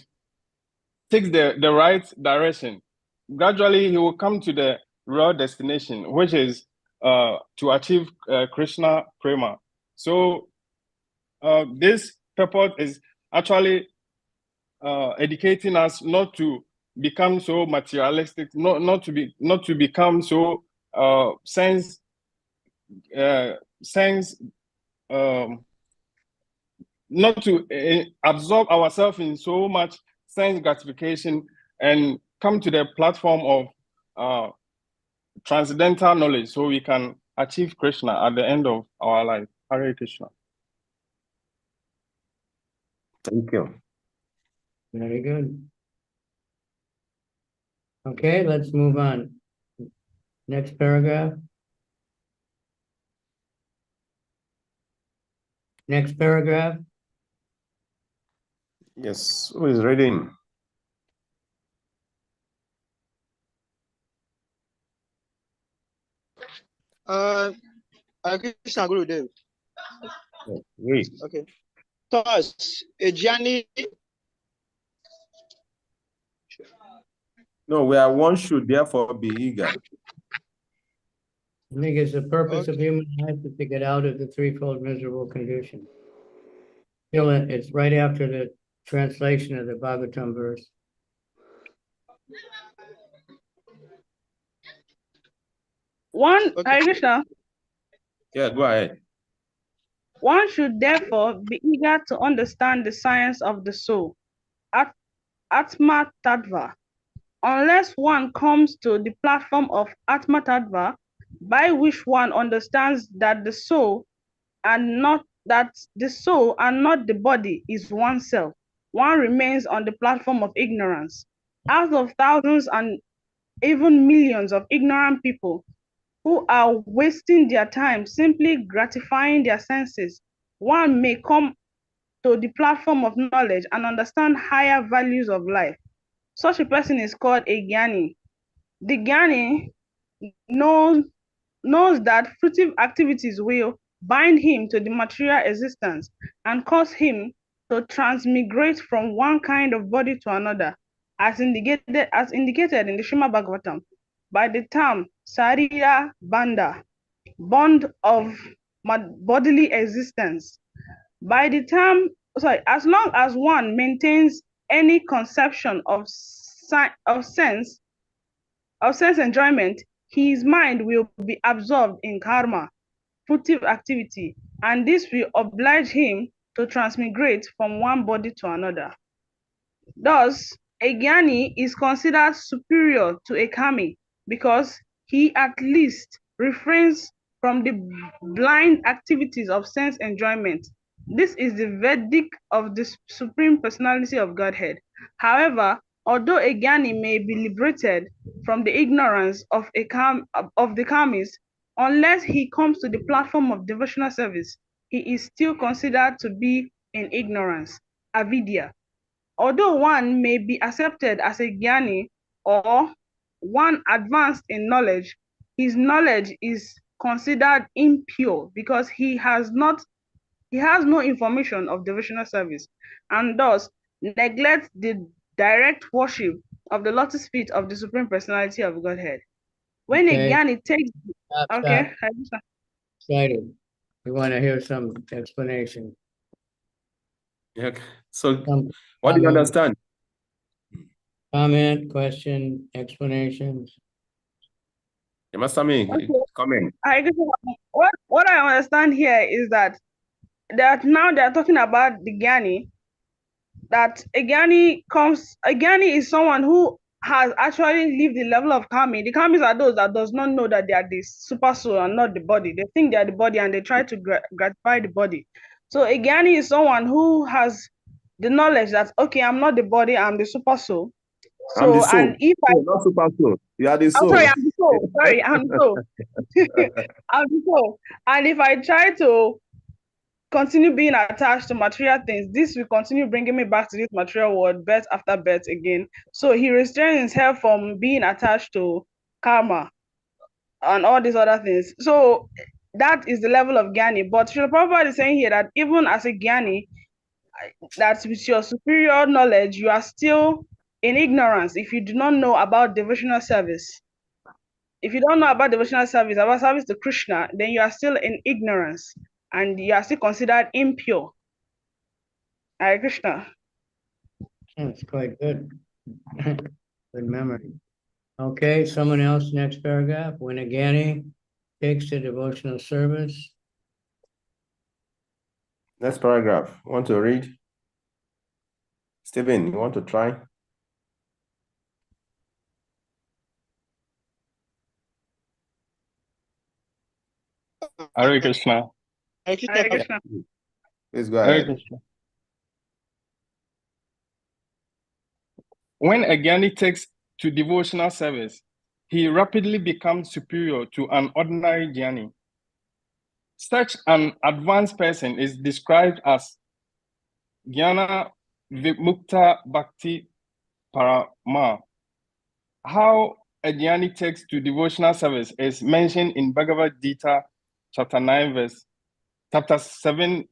takes the right direction. Gradually, he will come to the real destination, which is to achieve Krishna Prema. So this purport is actually educating us not to become so materialistic, not to become so sense not to absorb ourselves in so much sense gratification and come to the platform of transcendental knowledge so we can achieve Krishna at the end of our life. Hare Krishna. Thank you. Very good. Okay, let's move on. Next paragraph. Next paragraph. Yes, who is reading? Krishna Gurudev. Read. Okay. Thus, a journey. No, where one should therefore be eager. I think it's the purpose of Okay. human life is to get out of the threefold miserable condition. It's right after the translation of the Bhagavatam verse. Hare Okay. Krishna. Yeah, go ahead. One should therefore be eager to understand the science of the soul, Atma Tattva. Unless one comes to the platform of Atma Tattva, by which one understands that the soul and not the body is oneself, one remains on the platform of ignorance. Out of thousands and even millions of ignorant people who are wasting their time simply gratifying their senses, one may come to the platform of knowledge and understand higher values of life. Such a person is called a Jnani. The Jnani knows that fruitive activities will bind him to the material existence and cause him to transmigrate from one kind of body to another, as indicated in the Srimad Bhagavatam by the term Sarira Bandha, bond of bodily existence. By the term, as long as one maintains any conception of sense enjoyment, his mind will be absorbed in karma, fruitive activity, and this will oblige him to transmigrate from one body to another. Thus, a Jnani is considered superior to a Kami because he at least refrains from the blind activities of sense enjoyment. This is the verdict of the Supreme Personality of Godhead. However, although a Jnani may be liberated from the ignorance of the Kamis, unless he comes to the platform of devotional service, he is still considered to be in ignorance, avidya. Although one may be accepted as a Jnani or one advanced in knowledge, his knowledge is considered impure because he has no information of devotional service and thus neglects the direct worship of the lotus feet of the Supreme Personality of Godhead. When Okay. a Jnani takes Stop. Excited. We want to hear some explanation. Yeah. So, Some what do you comment, understand? Comment, question, explanations. You must tell me. Okay. Comment. What I understand here is that now they're talking about the Jnani, that a Jnani is someone who has actually lived the level of Kami. The Kamis are those that does not know that they are the super soul and not the body. They think they are the body and they try to gratify the body. So a Jnani is someone who has the knowledge that, okay, I'm not the body, I'm the super soul. I'm the So, soul. and if Oh, not super soul. You are the soul. sorry, I'm the soul. Sorry, I'm the soul. I'm the soul. And if I try to continue being attached to material things, this will continue bringing me back to this material world, birth after birth again. So he restrains himself from being attached to karma and all these other things. So that is the level of Jnani. But Srila Prabhupada is saying here that even as a Jnani, that with your superior knowledge, you are still in ignorance if you do not know about devotional service. If you don't know about devotional service, about service to Krishna, then you are still in ignorance and you are still considered impure. Hare Krishna. That's quite good. Good memory. Okay, someone else, next paragraph. When a Gyani takes the devotional service. Next paragraph. Want to read? Stephen, you want to try? Hare Krishna. Hare Krishna. Please go Hare ahead. Krishna. When a Gyani takes to devotional service, he rapidly becomes superior to an ordinary Gyani. Such an advanced person is described as Jnana Vimukta Bhakti Parama. How a Jnani takes to devotional service is mentioned in Bhagavad Gita, chapter 7,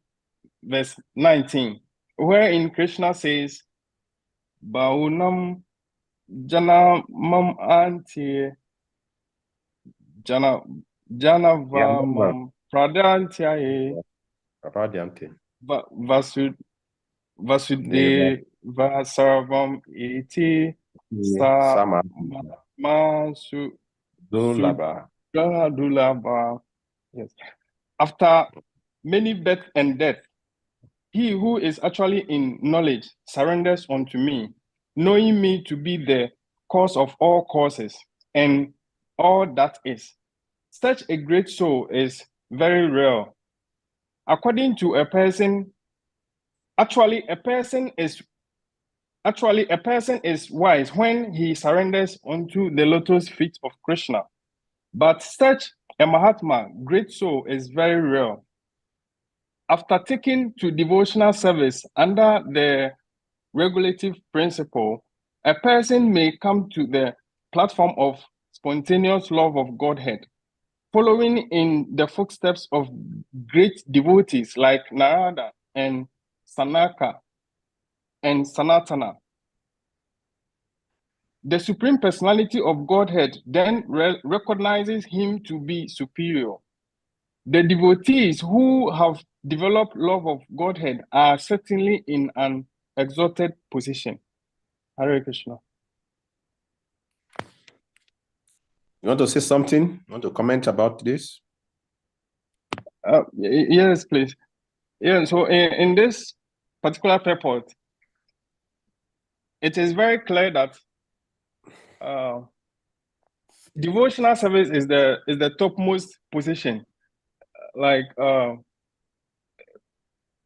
verse 19, wherein Krishna says, Baunam Jana Mam Anti Jana Janavamam Pradantyaye Vasudeva Sarvam Iti Sa Masu Dulaba. Yes. After many birth and death, he who is actually in knowledge surrenders unto me, knowing me to be the cause of all causes and all that is. Such a great soul is very rare. According to a person, a person is wise when he surrenders unto the lotus feet of Krishna. But such a Mahatma, great soul, is very rare. After taking to devotional service under the regulative principle, a person may come to the platform of spontaneous love of Godhead, following in the footsteps of great devotees like Narada and Sanaka and Sanatana. The Supreme Personality of Godhead then recognizes him to be superior. The devotees who have developed love of Godhead are certainly in an exalted position. Hare Krishna. You want to say something? You want to comment about this? Yes, please. Yeah, so in this particular purport, it is very clear that devotional service is the topmost position. Like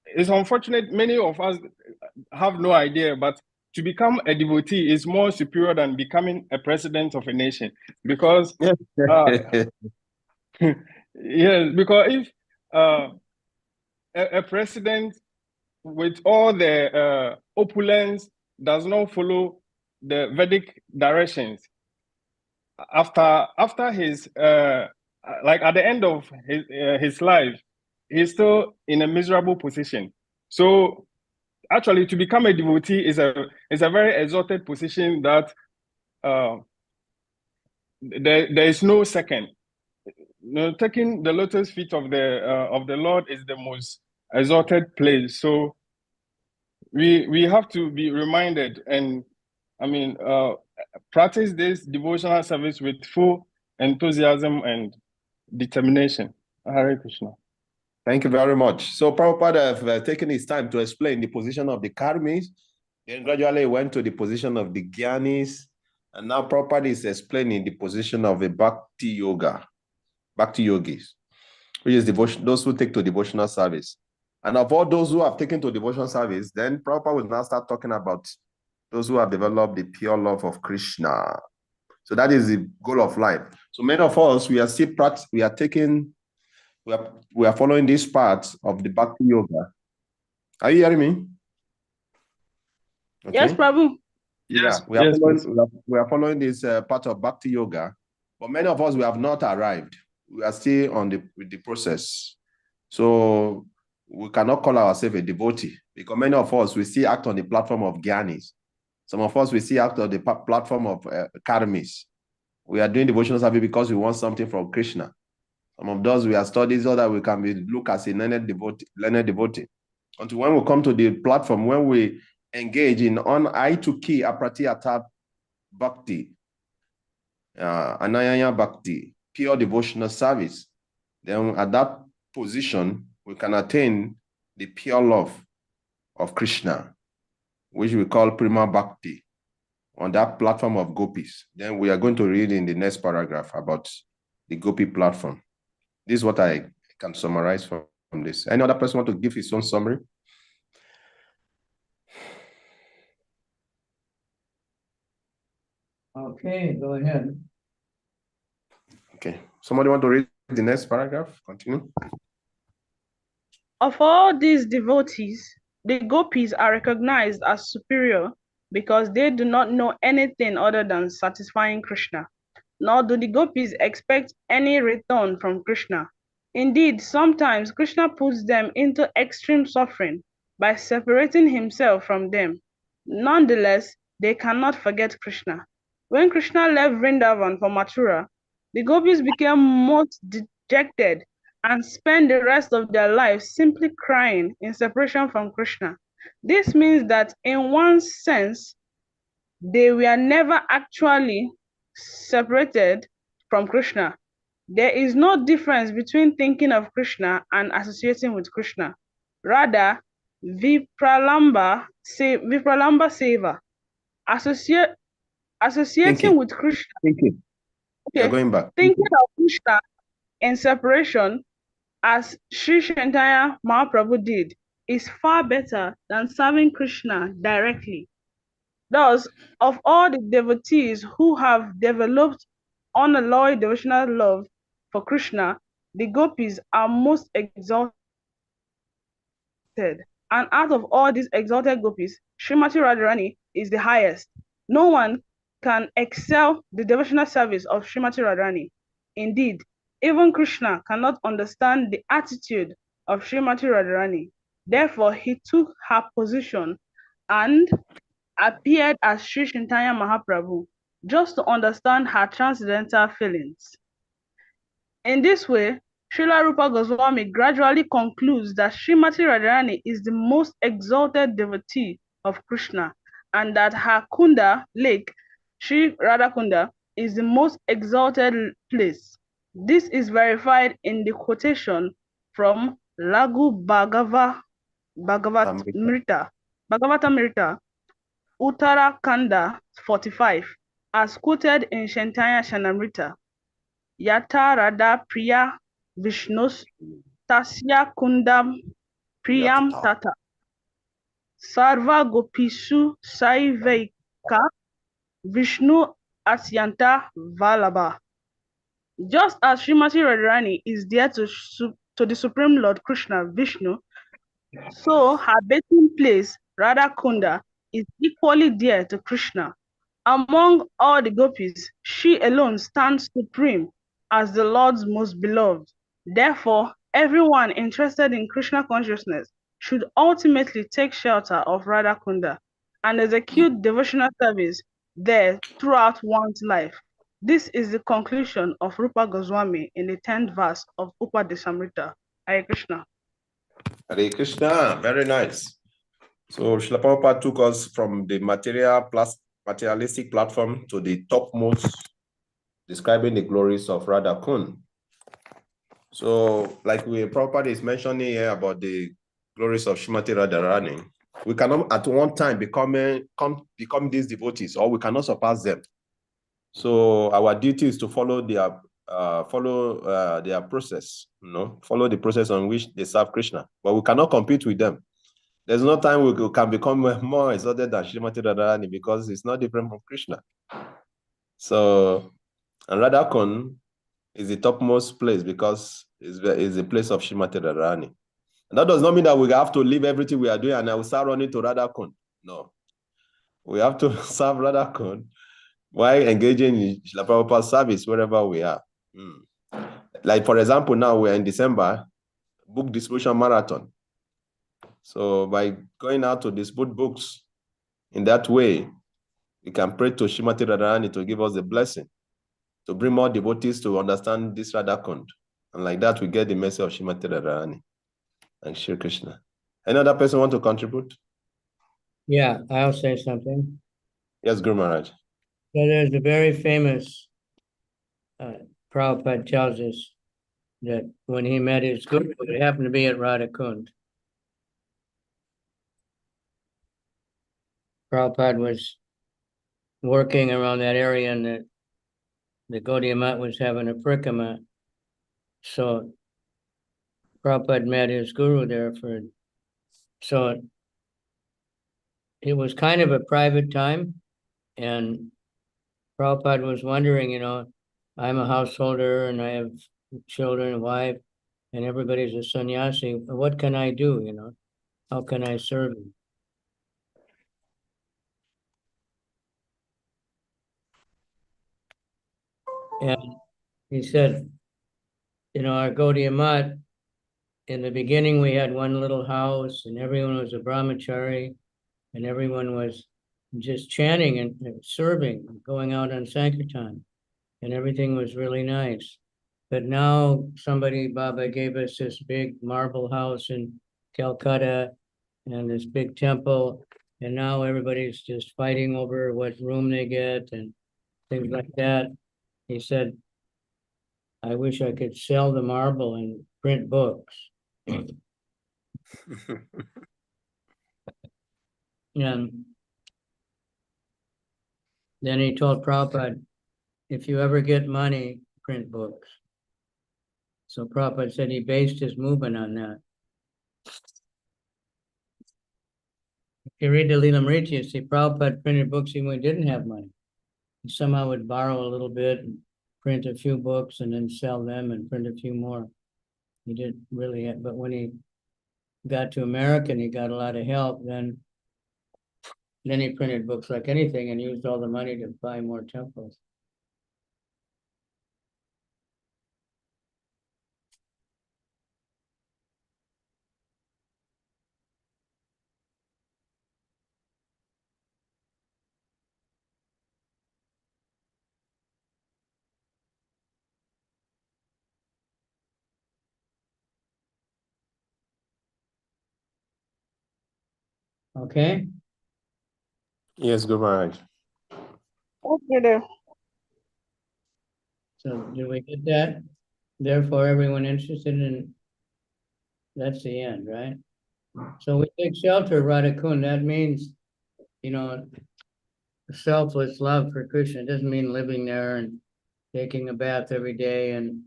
it's unfortunate many of us have no idea, but to become a devotee is more superior than becoming a president of a nation, because yes, because if a president with all the opulence does not follow the Vedic directions, after his like at the end of his life, he's still in a miserable position. So actually, to become a devotee is a very exalted position that there is no second. Taking the lotus feet of the Lord is the most exalted place. So we have to be reminded, and I mean practice this devotional service with full enthusiasm and determination. Hare Krishna. Thank you very much. So Prabhupada have taken his time to explain the position of the karmis, then gradually went to the position of the Gyanis, and now Prabhupada is explaining the position of a Bhakti yogis, which is devotion, those who take to devotional service. And of all those who have taken to devotional service, then Prabhupada will now start talking about those who have developed the pure love of Krishna. So that is the goal of life. So many of us, we are following this part of the Bhakti Yoga. Are you hearing me? Okay. Yes, Prabhu. Yes, we are following this part of Bhakti Yoga, but many of us, we have not arrived. We are still with the process. So we cannot call ourselves a devotee, because many of us, we still act on the platform of Gyanis. Some of us, we still act on the platform of Karmis. We are doing devotional service because we want something from Krishna. Some of those, we are studying so that we can be looked as a learned devotee. Until when we come to the platform, when we engage in on I2K Apratiyata Bhakti, Anayaya Bhakti, pure devotional service, then at that position, we can attain the pure love of Krishna, which we call Prima Bhakti, on that platform of gopis. Then we are going to read in the next paragraph about the gopi platform. This is what I can summarize from this. Any other person want to give his own summary? Okay, go ahead. Okay. Somebody want to read the next paragraph? Continue. Of all these devotees, the gopis are recognized as superior because they do not know anything other than satisfying Krishna, nor do the gopis expect any return from Krishna. Indeed, sometimes Krishna puts them into extreme suffering by separating himself from them. Nonetheless, they cannot forget Krishna. When Krishna left Vrindavan for Mathura, the gopis became most dejected and spend the rest of their lives simply crying in separation from Krishna. This means that in one sense, they were never actually separated from Krishna. There is no difference between thinking of Krishna and associating with Krishna. Rather, Vipralamba Seva, associating with Krishna. Thinking. Okay, You're going back. thinking of Krishna in separation, as Sri Chaitanya Mahaprabhu did, is far better than serving Krishna directly. Thus, of all the devotees who have developed unalloyed devotional love for Krishna, the gopis are most exalted. And out of all these exalted gopis, Srimati Radharani is the highest. No one can excel the devotional service of Srimati Radharani. Indeed, even Krishna cannot understand the attitude of Srimati Radharani. Therefore, he took her position and appeared as Sri Chaitanya Mahaprabhu just to understand her transcendental feelings. In this way, Srila Rupa Goswami gradually concludes that Srimati Radharani is the most exalted devotee of Krishna and that her Kunda lake, Sri Radhakunda, is the most exalted place. This is verified in the quotation from Lagu Bhagavatamrita, Uttarakhanda 45, as quoted in Chaitanya Chanamrita. Yata Radha Priya Vishnus Tasya Kundam Priyam Tata Sarva Gopisu Saiveka Vishnu Asyanta Valabha. Just as Srimati Radharani is dear to the Supreme Lord Krishna Vishnu, so her bathing place, Radha Kunda, is equally dear to Krishna. Among all the gopis, she alone stands supreme as the Lord's most beloved. Therefore, everyone interested in Krishna consciousness should ultimately take shelter of Radha Kunda and execute devotional service there throughout one's life. This is the conclusion of Rupa Goswami in the 10th verse of Upadesamrita. Hare Krishna. Hare Krishna, very nice. So Srila Prabhupada took us from the materialistic platform to the topmost, describing the glories of Radha Kund. So, like Prabhupada is mentioning here about the glories of Srimati Radharani, we cannot at one time become these devotees, or we cannot surpass them. So our duty is to follow their process, follow the process on which they serve Krishna. But we cannot compete with them. There's no time we can become more exalted than Srimati Radharani because it's not different from Krishna. So, and Radha Kund is the topmost place because it's the place of Srimati Radharani. And that does not mean that we have to leave everything we are doing and I will start running to Radha Kund. No. We have to serve Radha Kund while engaging in Srila Prabhupada's service wherever we are. Like, for example, now we're in December, book distribution marathon. So by going out to distribute books in that way, we can pray to Srimati Radharani to give us the blessing, to bring more devotees to understand this Radha Kund. And like that, we get the message of Srimati Radharani and Shri Krishna. Any other person want to contribute? Yeah, I'll say something. Yes, Guru Maharaj. So there's a very famous, Prabhupada tells us that when he met his guru, it happened to be at Radhakund. Prabhupada was working around that area and the Gaudiya Math was having a parikramah. So Prabhupada met his guru there so it was kind of a private time, and Prabhupada was wondering, I'm a householder and I have children and wife, and everybody's a sannyasi. What can I do? How can I serve him? And he said, our Gaudiya Math, in the beginning, we had one little house and everyone was a brahmachari and everyone was just chanting and serving, going out on Sankirtan, and everything was really nice. But now Baba gave us this big marble house in Calcutta and this big temple, and now everybody's just fighting over what room they get and things like that. He said, I wish I could sell the marble and print books. And then he told Prabhupada, if you ever get money, print books. So Prabhupada said he based his movement on that. If you read the Lilamrita, you see Prabhupada printed books even when he didn't have money. He somehow would borrow a little bit and print a few books and then sell them and print a few more. He didn't really have, but when he got to America and he got a lot of help, then he printed books like anything and used all the money to buy more temples. Okay. Yes, Guru Maharaj. Okay, there. So did we get that? Therefore, everyone interested in, that's the end, right? So we take shelter, Radhakund. That means, selfless love for Krishna. It doesn't mean living there and taking a bath every day. And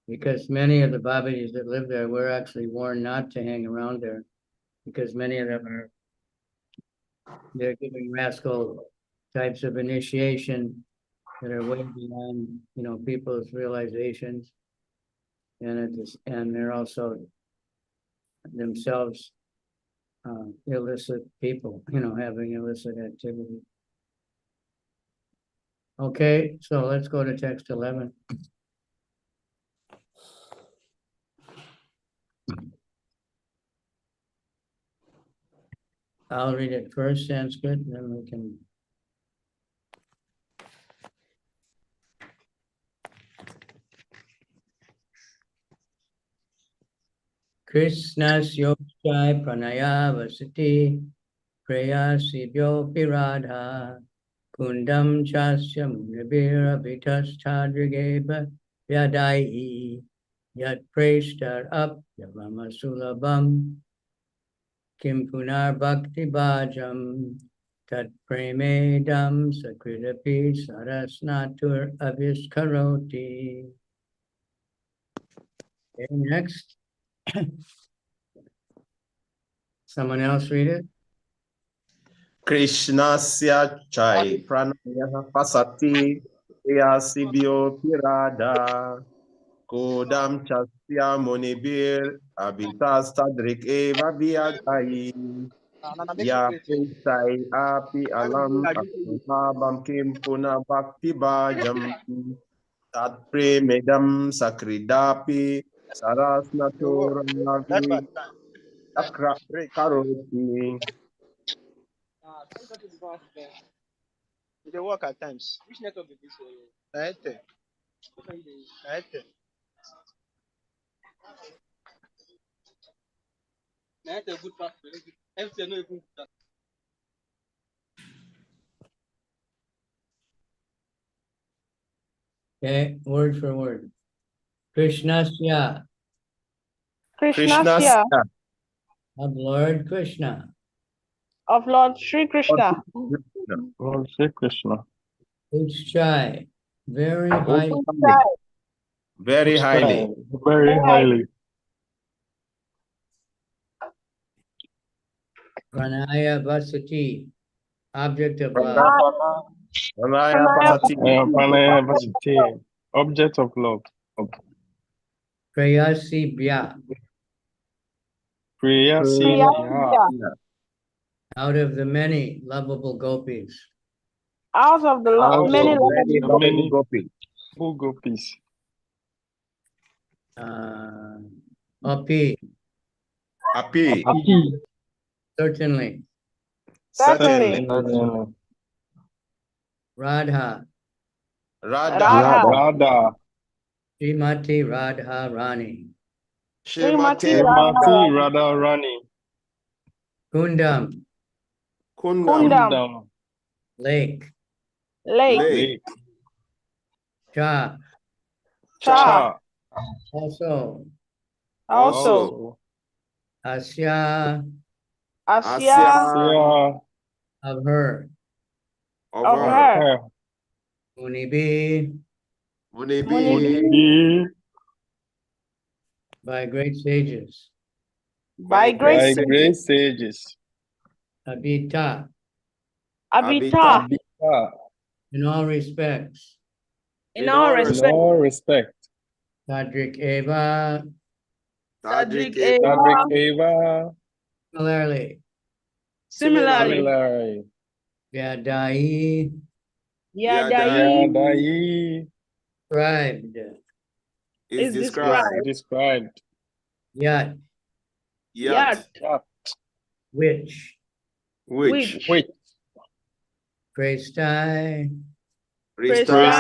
because many of the Babajis that live there, we're actually warned not to hang around there because many of them they're giving rascal types of initiation that are way beyond, people's realizations. And they're also themselves illicit people, having illicit activity. Okay, so let's go to text 11. I'll read it first, Sanskrit, and then we can. Krishnas yogai pranaya vasati prayasibhyo piradha kundam chasya munibhira vitastadrigeba yadai yat preshtar up yavama sulabam kim punar bhakti bhajam tat premedam sakritapi sarasnatur aviskaroti. Okay, next. Someone else read it? Krishnasya chai pranaya pasati yasibhyo pirada kodam chasya munibir abitas tadrik eva viadai ya sai api alam ashabam kim puna bhakti bhajam tat premedam sakridapi That's sarasnatoravi what time. akra Break. karoti. They work at times. Which network is this? Airtel. Airtel. Airtel good pass. MTN no even good pass. Okay, word for word. Krishnasya, Krishnasya, of Lord Krishna. of Lord Sri Krishna. Lord Shri Krishna. Uchai, very high. Very highly. Very highly. Pranaya Vasati, object of love. Pranaya Pasati. Pranaya Vasati, object of love. Prayasi Bhya, Priyasi Priyasya, out of the many lovable gopis. out of the Out many of Many the lovely many gopis. full gopis. Api, Happy. certainly. Certainly. Certainly. Radha, Radha, Radha. Srimati Radha Rani. Srimati Srimati Radha, Radharani. Kundam, Kundam. Kundam, lake. lake, Lake. Cha, Cha, also. also, Asya, Asya, Asya of her. Of of her. her, Munibi, Munibi. Munibi, by great sages. by By great by grace. great sages. Abhita, Abhita, Abhita, in all respects. in all in respects, all respect. Tadrik Eva, Tadrik Tadrik Eva. Tadrik Eva, similarly. similarly, similarly. Yadai, Yadai Yadai described. Is is described. described. Yat, Yat, which. Which. Which Prestai, Prestai,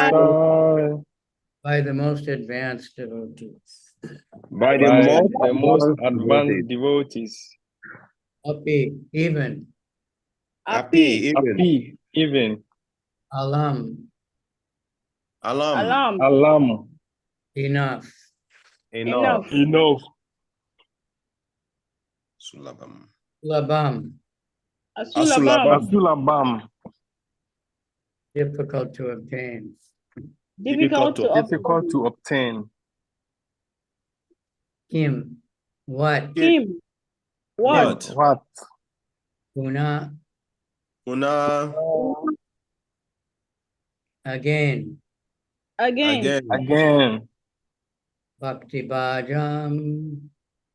prescribed by the most advanced devotees. By by the the most most advanced devotees. Api, even. Happy. Api, Even. Api, even. Alam, Alam. Alam, Alam, enough. Enough. enough. Sulabam. Labam, Asulabam, Asulabam, difficult to obtain. difficult to difficult obtain. to obtain. Kim, what? Kim, what? What? Puna, Una. again. Again, Again. Bhakti Bhajam,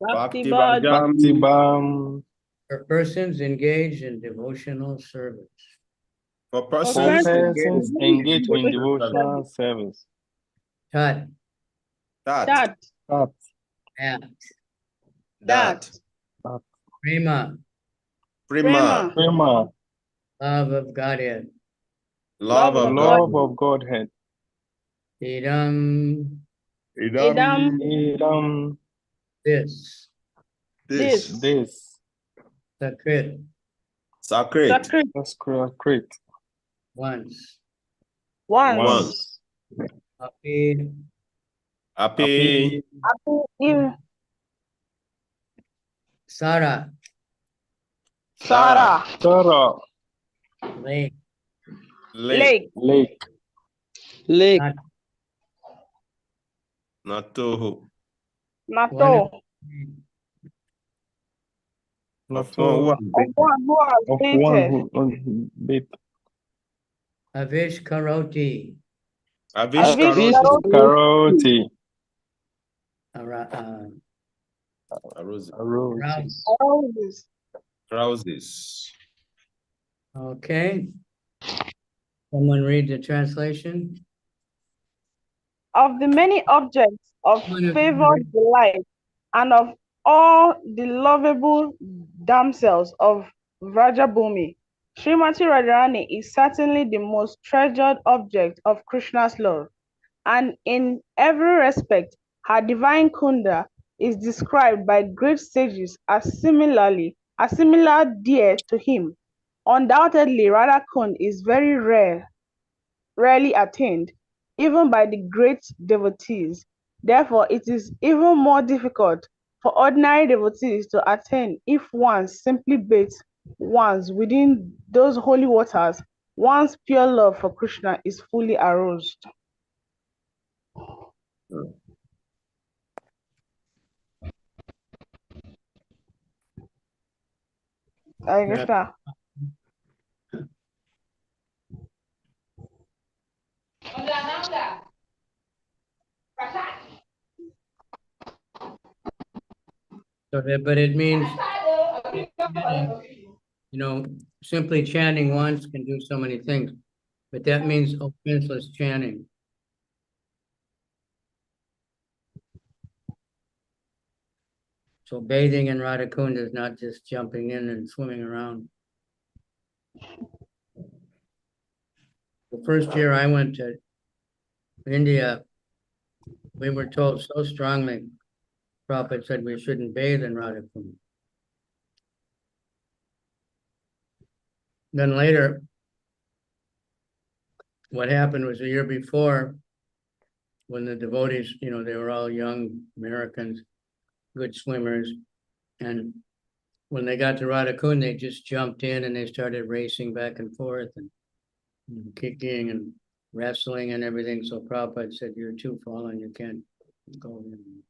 Bhakti Bhakti Bhajam, Bhakti Bhajam. Bam. for persons engaged in devotional service. For For persons persons engaged in devotional devotional service. Tat, That. That. at, That. prema, Prima. Prema. love of Godhead. Love of God. Love of Godhead. Idam, Idam, Idam. this, This. Sakrit, Sacred. Sacred, Sacred. once. once. Api, Happy. Happy, Sara, Sarah, Tara. lake, Lake. Lake. not Nato. Nato, Of one who Of has been of one who has one fainted. who bit. Avish Karoti, Avish Avish Karoti. Karoti. Roses. Roses. Roses. Roses. okay. Someone read the translation. Of the many objects of favored delight and of all the lovable damsels of Vrajabhumi, Srimati Radharani is certainly the most treasured object of Krishna's love, and in every respect, her divine Kunda is described by great sages as similar dear to him. Undoubtedly, Radha Kund is very rarely attained, even by the great devotees. Therefore, it is even more difficult for ordinary devotees to attain if one simply bathes once within those holy waters. One's pure love for Krishna is fully aroused. Hare Krishna. So that, but it means, simply chanting once can do so many things, but that means offenseless chanting. So bathing in Radhakund is not just jumping in and swimming around. The first year I went to India, we were told so strongly, Prabhupada said we shouldn't bathe in Radhakund. Then later, what happened was the year before, when the devotees, they were all young Americans, good swimmers, and when they got to Radhakund, they just jumped in and they started racing back and forth and kicking and wrestling and everything. So Prabhupada said, "You're too fallen, you can't go in."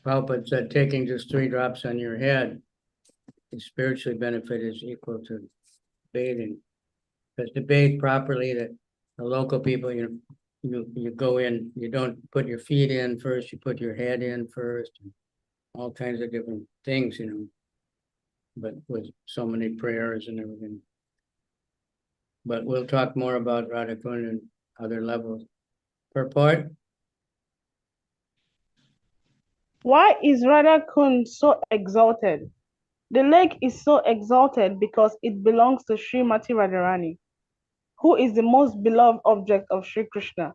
Prabhupada said, taking just 3 drops on your head, the spiritual benefit is equal to bathing. Because to bathe properly, the local people, you go in, you don't put your feet in first, you put your head in first, and all kinds of different things, but with so many prayers and everything. But we'll talk more about Radhakund and other levels. Purport? Why is Radhakund so exalted? The lake is so exalted because it belongs to Srimati Radharani, who is the most beloved object of Sri Krishna.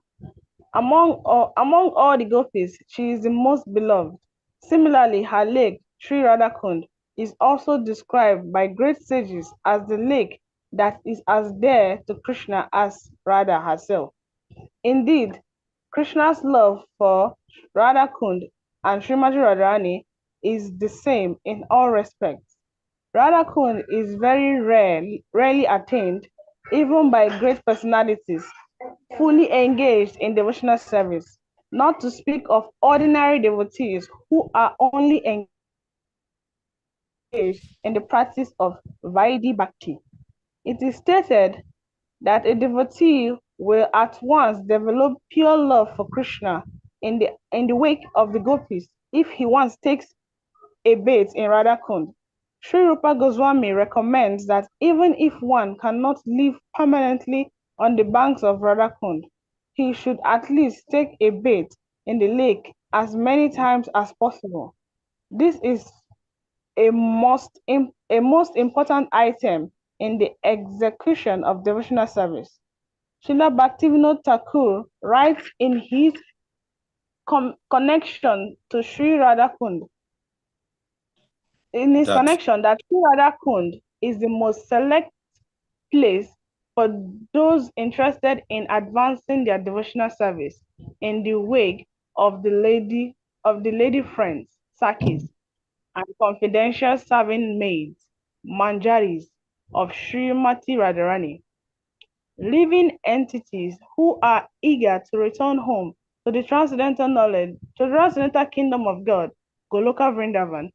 Among all the gopis, she is the most beloved. Similarly, her lake, Sri Radhakund, is also described by great sages as the lake that is as dear to Krishna as Radha herself. Indeed, Krishna's love for Radhakund and Srimati Radharani is the same in all respects. Radhakund is very rarely attained, even by great personalities, fully engaged in devotional service, not to speak of ordinary devotees who are only engaged in the practice of Vaidhi Bhakti. It is stated that a devotee will at once develop pure love for Krishna in the wake of the gopis if he once takes a bath in Radhakund. Sri Rupa Goswami recommends that even if one cannot live permanently on the banks of Radhakund, he should at least take a bath in the lake as many times as possible. This is a most important item in the execution of devotional service. Srila Bhaktivinoda Thakur writes in his connection to Sri Radhakund, that Sri Radhakund is the most select place for those interested in advancing their devotional service in the wake of the lady friends, Sakis, and confidential serving maids, Manjaris, of Srimati Radharani. Living entities who are eager to return home to the transcendental kingdom of God, Goloka Vrindavan,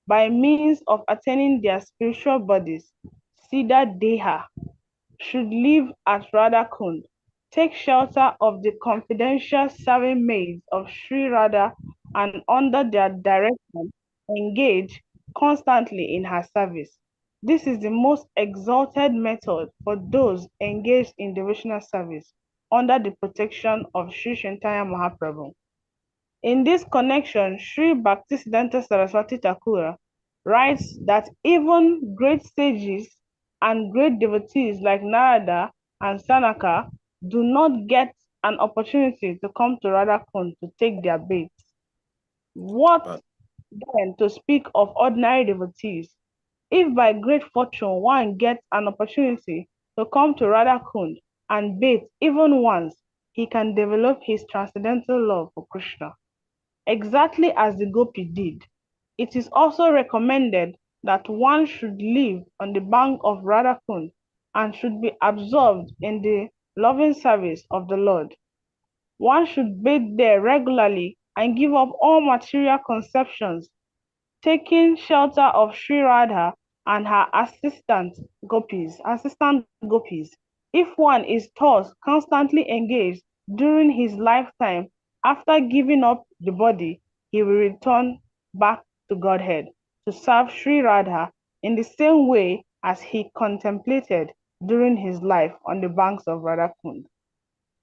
by means of attaining their spiritual bodies, Siddha Deha, should live at Radhakund, take shelter of the confidential serving maids of Sri Radha, and under their direction engage constantly in her service. This is the most exalted method for those engaged in devotional service under the protection of Sri Chaitanya Mahaprabhu. In this connection, Sri Bhaktisiddhanta Saraswati Thakur writes that even great sages and great devotees like Narada and Sanaka do not get an opportunity to come to Radhakund to take their baths. What then to speak of ordinary devotees? If by great fortune one gets an opportunity to come to Radha Kund and bathe even once, he can develop his transcendental love for Krishna, exactly as the gopi did. It is also recommended that one should live on the bank of Radha Kund and should be absorbed in the loving service of the Lord. One should bathe there regularly and give up all material conceptions, taking shelter of Sri Radha and her assistant gopis. If one is thus constantly engaged during his lifetime, after giving up the body, he will return back to Godhead to serve Sri Radha in the same way as he contemplated during his life on the banks of Radhakund.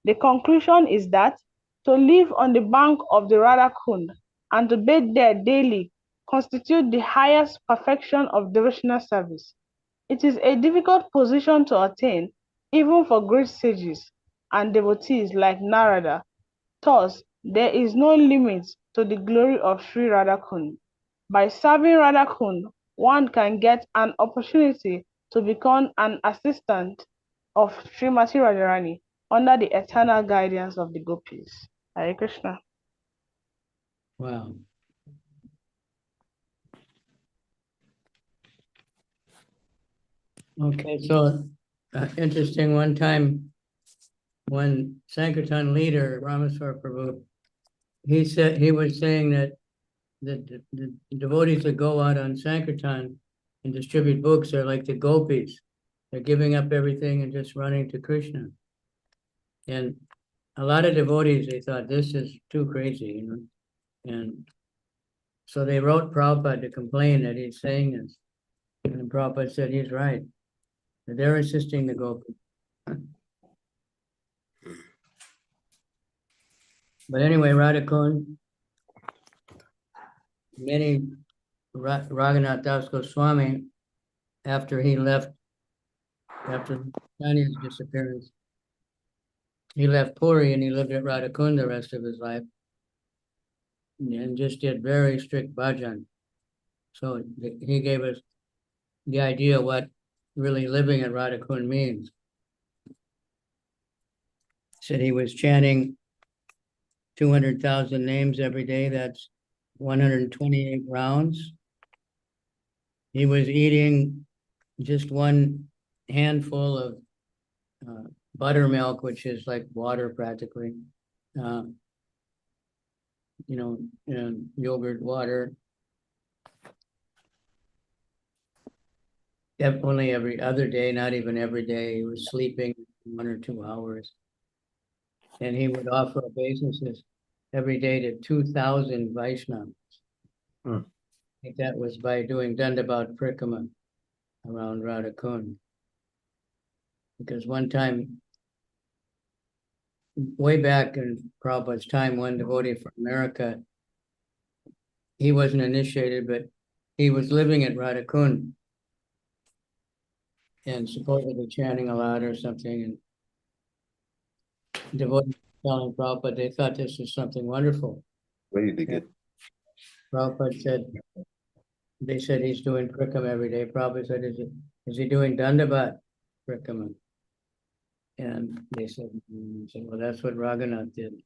The conclusion is that to live on the bank of the Radhakund and to bathe there daily constitute the highest perfection of devotional service. It is a difficult position to attain even for great sages and devotees like Narada. Thus, there is no limit to the glory of Sri Radhakund. By serving Radhakund, one can get an opportunity to become an assistant of Srimati Radharani under the eternal guidance of the gopis. Hare Krishna. Wow. Okay, so interesting. One time, when Sankirtan leader Ramaswar Prabhu, he was saying that the devotees that go out on Sankirtan and distribute books are like the gopis. They're giving up everything and just running to Krishna. And a lot of devotees, they thought this is too crazy, you know. And so they wrote Prabhupada to complain that he's saying this. And Prabhupada said he's right. They're assisting the gopis. But anyway, Radhakund, many Raghunath Das Goswami, after he left, after Chaityanya's disappearance, he left Puri and he lived at Radhakund the rest of his life and just did very strict bhajan. So he gave us the idea what really living at Radhakund means. Said he was chanting 200,000 names every day. That's 128 rounds. He was eating just one handful of buttermilk, which is like water practically. Yogurt, water. Only every other day, not even every day. He was sleeping 1 or 2 hours. And he would offer obeisances every day to 2,000 Vaishnavas. I think that was by doing Dandavat Prikrama around Radhakund. Because one time, way back in Prabhupada's time, one devotee from America, he wasn't initiated, but he was living at Radhakund and supposedly chanting a lot or something. And devotees telling Prabhupada, they thought this was something wonderful. Where did they get? Prabhupada said, they said he's doing Prikrama every day. Prabhupada said, is he doing Dandavat Prikrama? And they said, well, that's what Raghunath did.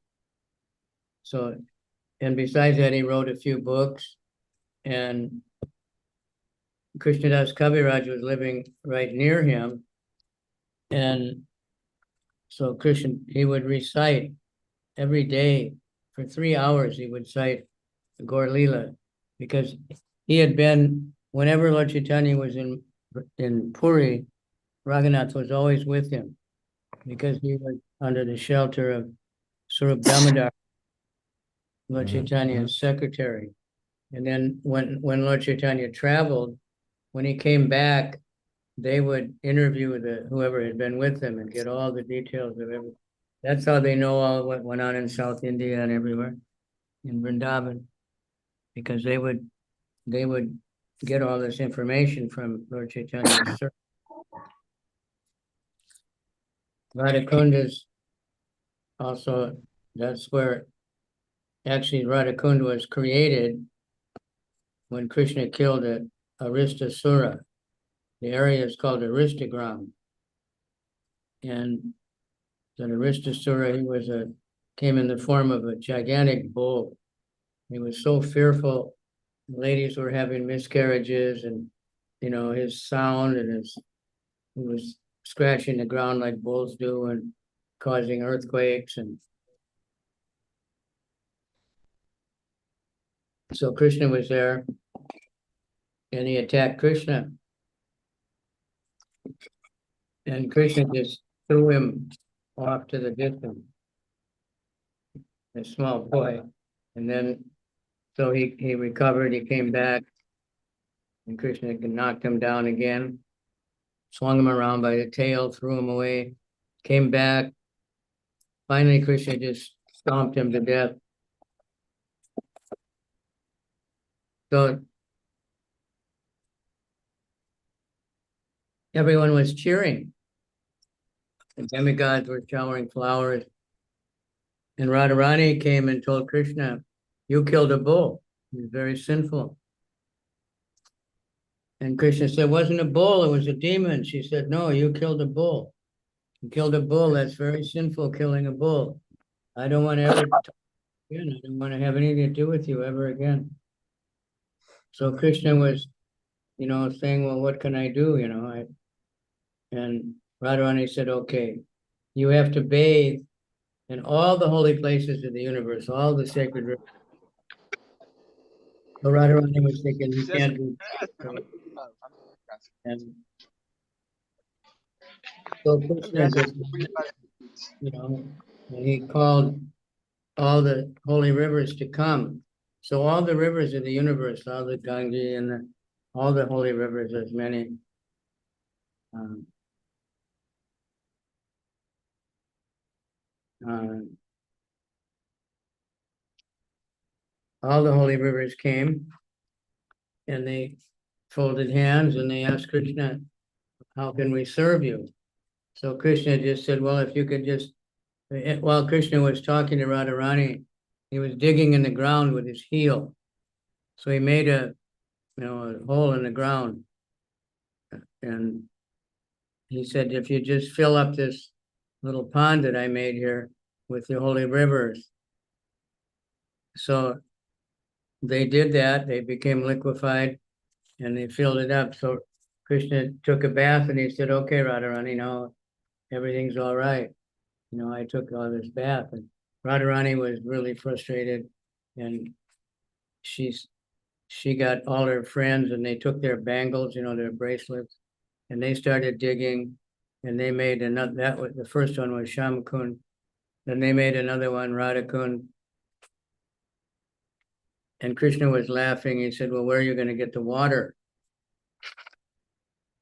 So, and besides that, he wrote a few books, and Krishnadas Kaviraj was living right near him. And so he would recite every day for 3 hours, he would cite the Gaur Leela, because he had been, whenever Lord Chaitanya was in Puri, Raghunath was always with him, because he was under the shelter of Swarup Damodar, Lord Chaitanya's secretary. And then when Lord Chaitanya traveled, when he came back, they would interview whoever had been with him and get all the details of everything. That's how they know all what went on in South India and everywhere, in Vrindavan, because they would get all this information from Lord Chaitanya's circle. Radhakund is also, that's where actually Radhakund was created when Krishna killed a Aristasura. The area is called Aristogram. And the Aristasura, he came in the form of a gigantic bull. He was so fearful. The ladies were having miscarriages, and his sound and he was scratching the ground like bulls do and causing earthquakes. And so Krishna was there, and he attacked Krishna. And Krishna just threw him off to the distance, a small boy. And then, so he recovered, he came back, and Krishna knocked him down again, swung him around by the tail, threw him away, came back. Finally, Krishna just stomped him to death. So everyone was cheering. The demigods were showering flowers. And Radharani came and told Krishna, "You killed a bull. It was very sinful." And Krishna said, "It wasn't a bull, it was a demon." She said, "No, you killed a bull. You killed a bull. That's very sinful, killing a bull. I don't want to ever talk again. I don't want to have anything to do with you ever again." So Krishna was, saying, "Well, what can I do?" And Radharani said, "Okay, you have to bathe in all the holy places of the universe, all the sacred rivers." So Radharani was thinking, he can't do that. And so Krishna just, and he called all the holy rivers to come. So all the rivers of the universe, all the Ganges and all the holy rivers, there's many. All the holy rivers came, and they folded hands and they asked Krishna, "How can we serve you?" So Krishna just said, "Well, if you could just," while Krishna was talking to Radharani, he was digging in the ground with his heel. So he made a hole in the ground. And he said, "If you just fill up this little pond that I made here with the holy rivers." So they did that. They became liquefied and they filled it up. So Krishna took a bath and he said, "Okay, Radharani, now everything's all right. I took all this bath." And Radharani was really frustrated, and she got all her friends and they took their bangles, their bracelets, and they started digging, and they made another. That was the first one was Shamakund. Then they made another one, Radhakund. And Krishna was laughing. He said, "Well, where are you going to get the water?"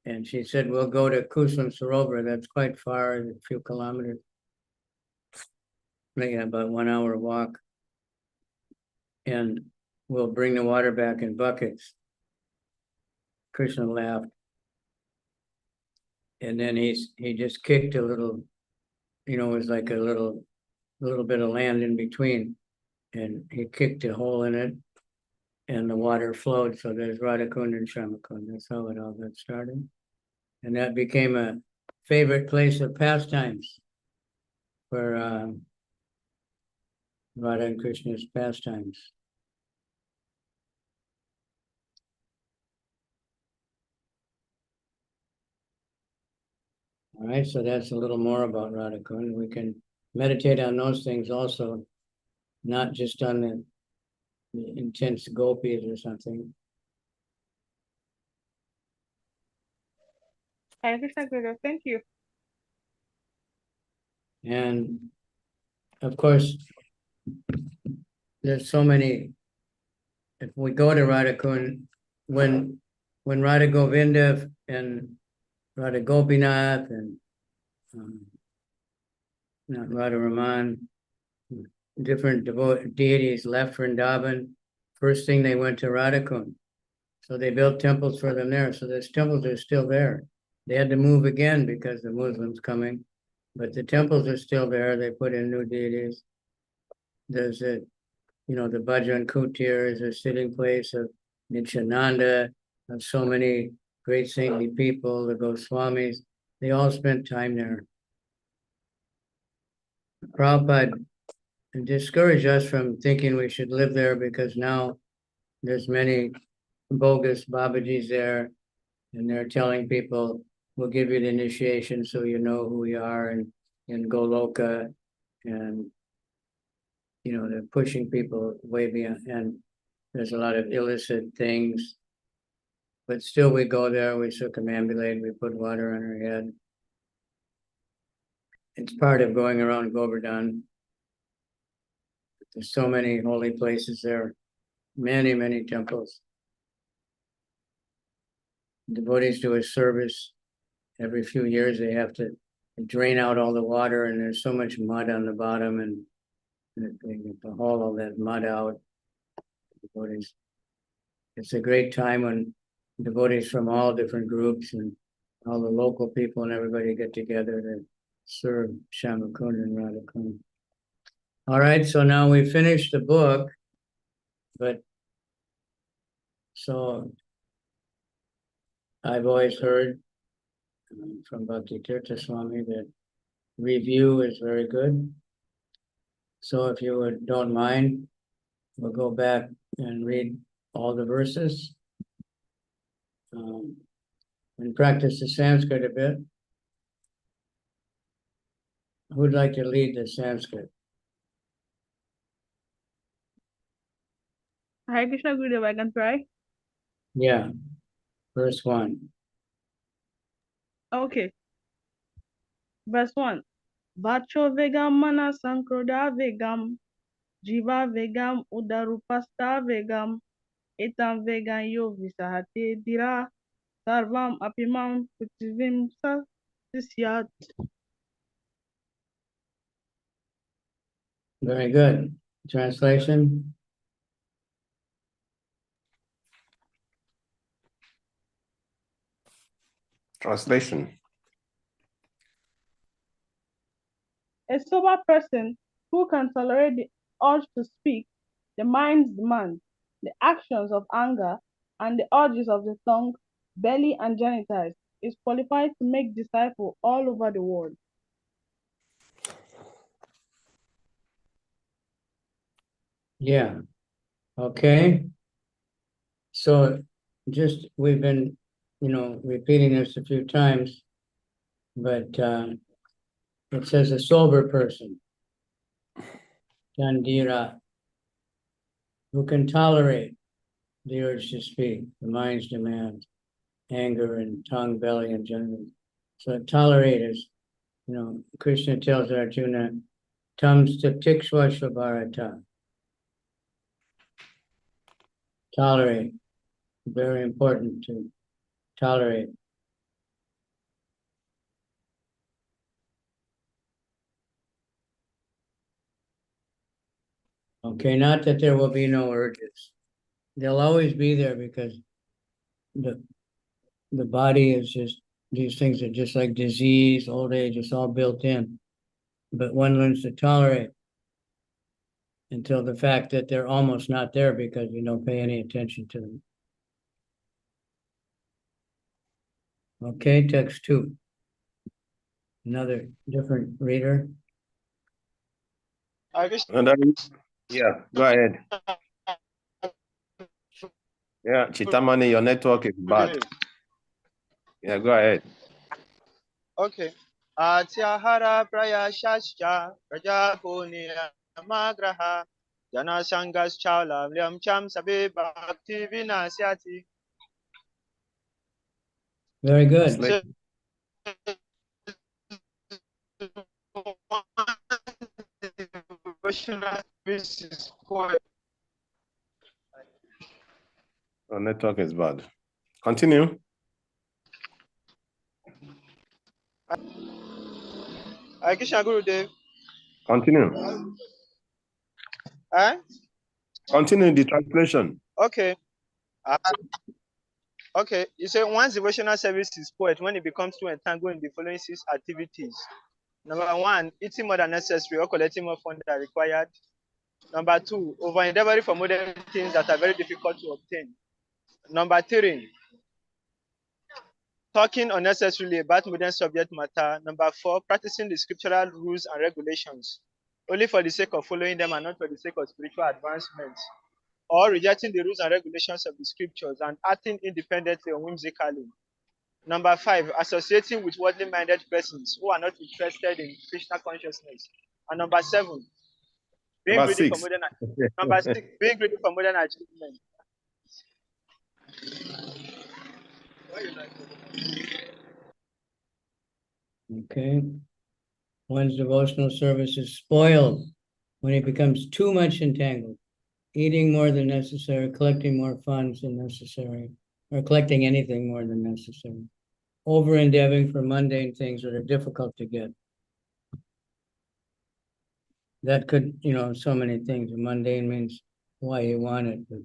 And she said, "We'll go to Kusum Sarovar. That's quite far, a few kilometers. Maybe about 1 hour walk. And we'll bring the water back in buckets." Krishna laughed. And then he just kicked a little, it was like a little bit of land in between. And he kicked a hole in it, and the water flowed. So there's Radhakund and Shamakund. That's how it all got started. And that became a favorite place of pastimes for Radha and Krishna's pastimes. All right, so that's a little more about Radhakund. We can meditate on those things also, not just on the intense gopis or something. Thank you. And of course, there's so many. If we go to Radhakund, when Radha Govinda and Radha Gopinath and not Radha Raman, different deities left Vrindavan, first thing they went to Radhakund. So they built temples for them there. So those temples are still there. They had to move again because the Muslims coming, but the temples are still there. They put in new deities. There's the Bajran Kutir is a sitting place of Nityananda, of so many great saintly people, the Goswamis, they all spent time there. Prabhupada discouraged us from thinking we should live there because now there's many bogus Babajis there, and they're telling people, we'll give you the initiation so you know who we are in Goloka, and you know, they're pushing people way beyond, and there's a lot of illicit things. But still we go there, we circumambulate, we put water on our head. It's part of going around Govardhan. There's so many holy places there, many, many temples. Devotees do a service every few years. They have to drain out all the water, and there's so much mud on the bottom, and they get to haul all that mud out. Devotees. It's a great time when devotees from all different groups and all the local people and everybody get together to serve Shamakunda and Radhakunda. All right, so now we finished the book, but so I've always heard from Bhakti Tirtha Swami that review is very good. So if you don't mind, we'll go back and read all the verses and practice the Sanskrit a bit. Who'd like to lead the Sanskrit? Hare Krishna Gurudev, I can try. Yeah, verse 1. Okay. Verse 1. Vacho vegam mana sankroda vegam, jiva vegam udarupasta vegam, etam vegan yo visahate dira, sarvam apimam putivim sisyat. Very good. Translation? Translation. A sober person who can tolerate the urge to speak, the mind's demand, the actions of anger, and the urges of the tongue, belly, and genitals is qualified to make disciples all over the world. Yeah. Okay. So just, we've been, repeating this a few times, but it says a sober person, Chandira, who can tolerate the urge to speak, the mind's demand, anger and tongue, belly, and genitals. So tolerate is, Krishna tells Arjuna, tams tikshva shvabarata. Tolerate, very important to tolerate. Okay, not that there will be no urges. They'll always be there because the body is just, these things are just like disease, old age, it's all built in. But one learns to tolerate until the fact that they're almost not there because you don't pay any attention to them. Okay, text 2. Another different reader. Yeah, go ahead. Yeah, Chitamani, your network is bad. Yeah, go ahead. Okay. Atyahara prayashascha prajapunya magraha jana sangas chala liam cham sabe bhakti vinasyati. Very good. Translate. Your network is bad. Continue. Krishna Gurudev. Continue. Continue the translation. Okay. Okay. You say once devotional service is spoiled, when it becomes too entangled in the following 6 activities. Number 1, eating more than necessary or collecting more funds than required. Number 2, over endeavoring for modern things that are very difficult to obtain. Number 3, talking unnecessarily about modern subject matter. Number 4, practicing the scriptural rules and regulations only for the sake of following them and not for the sake of spiritual advancement, or rejecting the rules and regulations of the scriptures and acting independently or whimsically. Number 5, associating with worldly minded persons who are not interested in Krishna consciousness. And number 7, being Number greedy for 6. modern. Number 6, being greedy for modern achievement. Okay. One's devotional service is spoiled when it becomes too much entangled, eating more than necessary, collecting more funds than necessary, or collecting anything more than necessary, over endeavoring for mundane things that are difficult to get. That could, so many things. Mundane means why you want it. But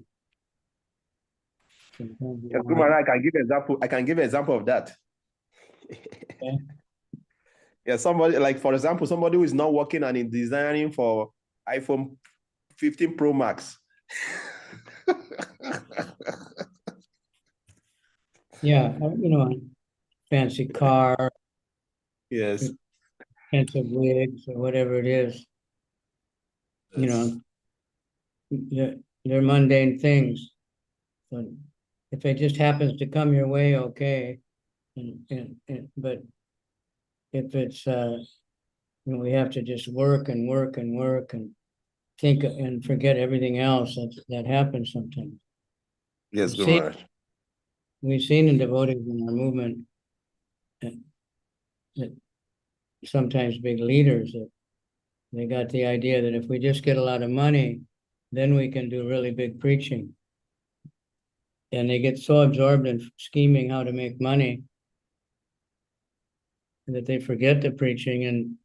Yes, Guru Maharaj, I can give an example of that. Okay. Yeah, somebody, like for example, somebody who is not working and is designing for iPhone 15 Pro Max. Yeah, fancy car, Yes. expensive wigs, or whatever it is. Yes. They're mundane things. But if it just happens to come your way, okay. But if it's we have to just work and work and work and think and forget everything else that happens sometimes. Yes, Guru Maharaj. We've seen in devotees in our movement that sometimes big leaders that they got the idea that if we just get a lot of money, then we can do really big preaching. And they get so absorbed in scheming how to make money that they forget the preaching, and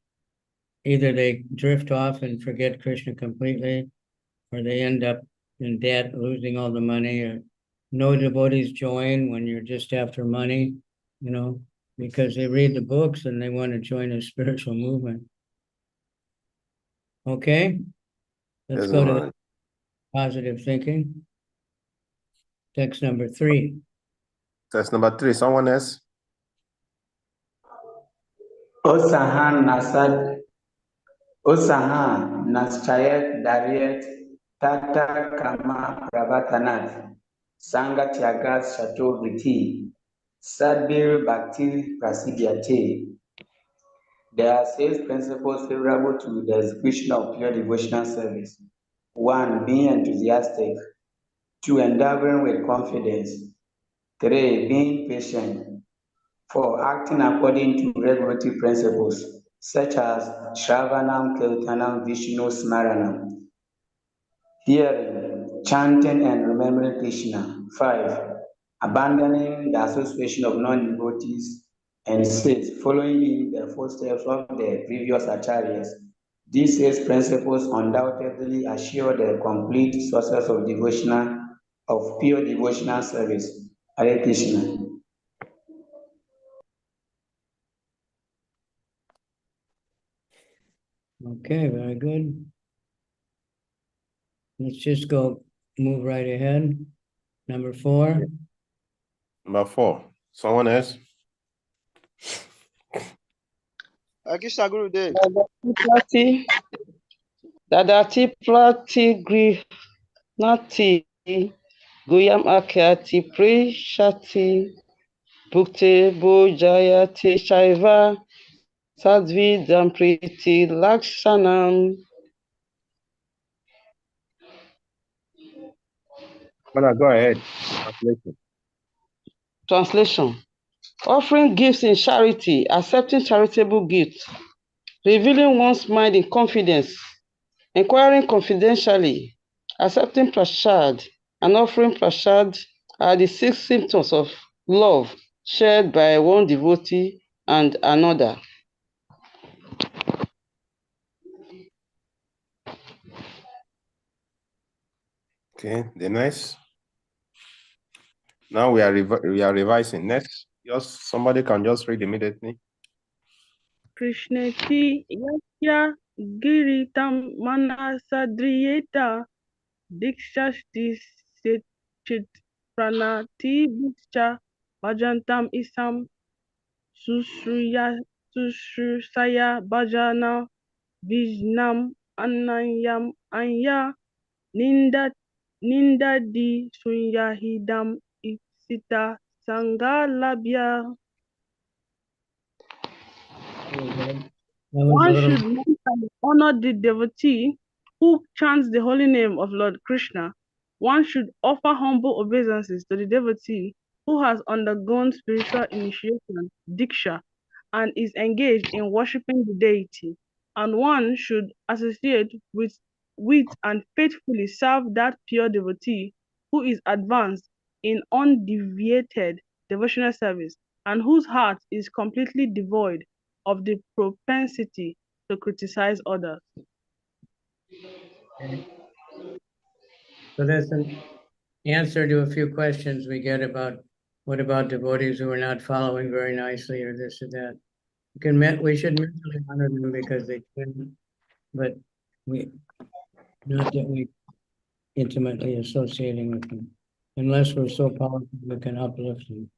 either they drift off and forget Krishna completely, or they end up in debt, losing all the money, or no devotees join when you're just after money, because they read the books and they want to join a spiritual movement. Okay, let's go to the positive thinking. Text number 3. Text number 3. Someone else? Osahan Naschayat Dariet Tata Kama Prabhatanat Sanga Tyagat Shato Vriti Sadbir Bhakti Prasidyate. There are 6 principles favorable to the execution of pure devotional service. 1. Being enthusiastic. 2. Endeavoring with confidence. 3. Being patient. 4. Acting according to regulative principles, such as Shravanam, Kirtanam, Vishnu, Smaranam. Hearing, chanting, and remembering Krishna. 5. Abandoning the association of non-devotees. And 6. Following in the footsteps of the previous acharyas. These 6 principles undoubtedly assure the complete success of pure devotional service. Hare Krishna. Okay, very good. Let's just move right ahead. Number 4. Number 4. Someone else? Krishna Guru Dev. Dadati Plati Gri Nati Guyam Akyati Prishati Bhukti Bhujayati Shaiva Sadvi Dampriti Lakshanam. Go ahead. Translation. Offering gifts in charity, accepting charitable gifts, revealing one's mind in confidence, inquiring confidentially, accepting prasad, and offering prasad are the 6 symptoms of love shared by one devotee and another. Okay, the next. Now we are revising. Next, somebody can just read immediately. Krishneti Yasya Giritam Manasadriyeta Dikshasti Sechit Pranati Bhikcha Bhajantam Isam Sushrusaya Bhajana Vijnam Anayam Anya Nindadi Sunyahidam Ipsita Sangalabhya. One should mentally honor the devotee who chants the holy name of Lord Krishna. One should offer humble obeisances to the devotee who has undergone spiritual initiation, Diksha, and is engaged in worshipping the deity. And one should associate with and faithfully serve that pure devotee who is advanced in undeviated devotional service and whose heart is completely devoid of the propensity to criticize others. Okay. So that's an answer to a few questions we get about what about devotees who are not following very nicely or this or that. We should mentally honor them because they can, but we not that we intimately associating with them, unless we're so powerful we can uplift them.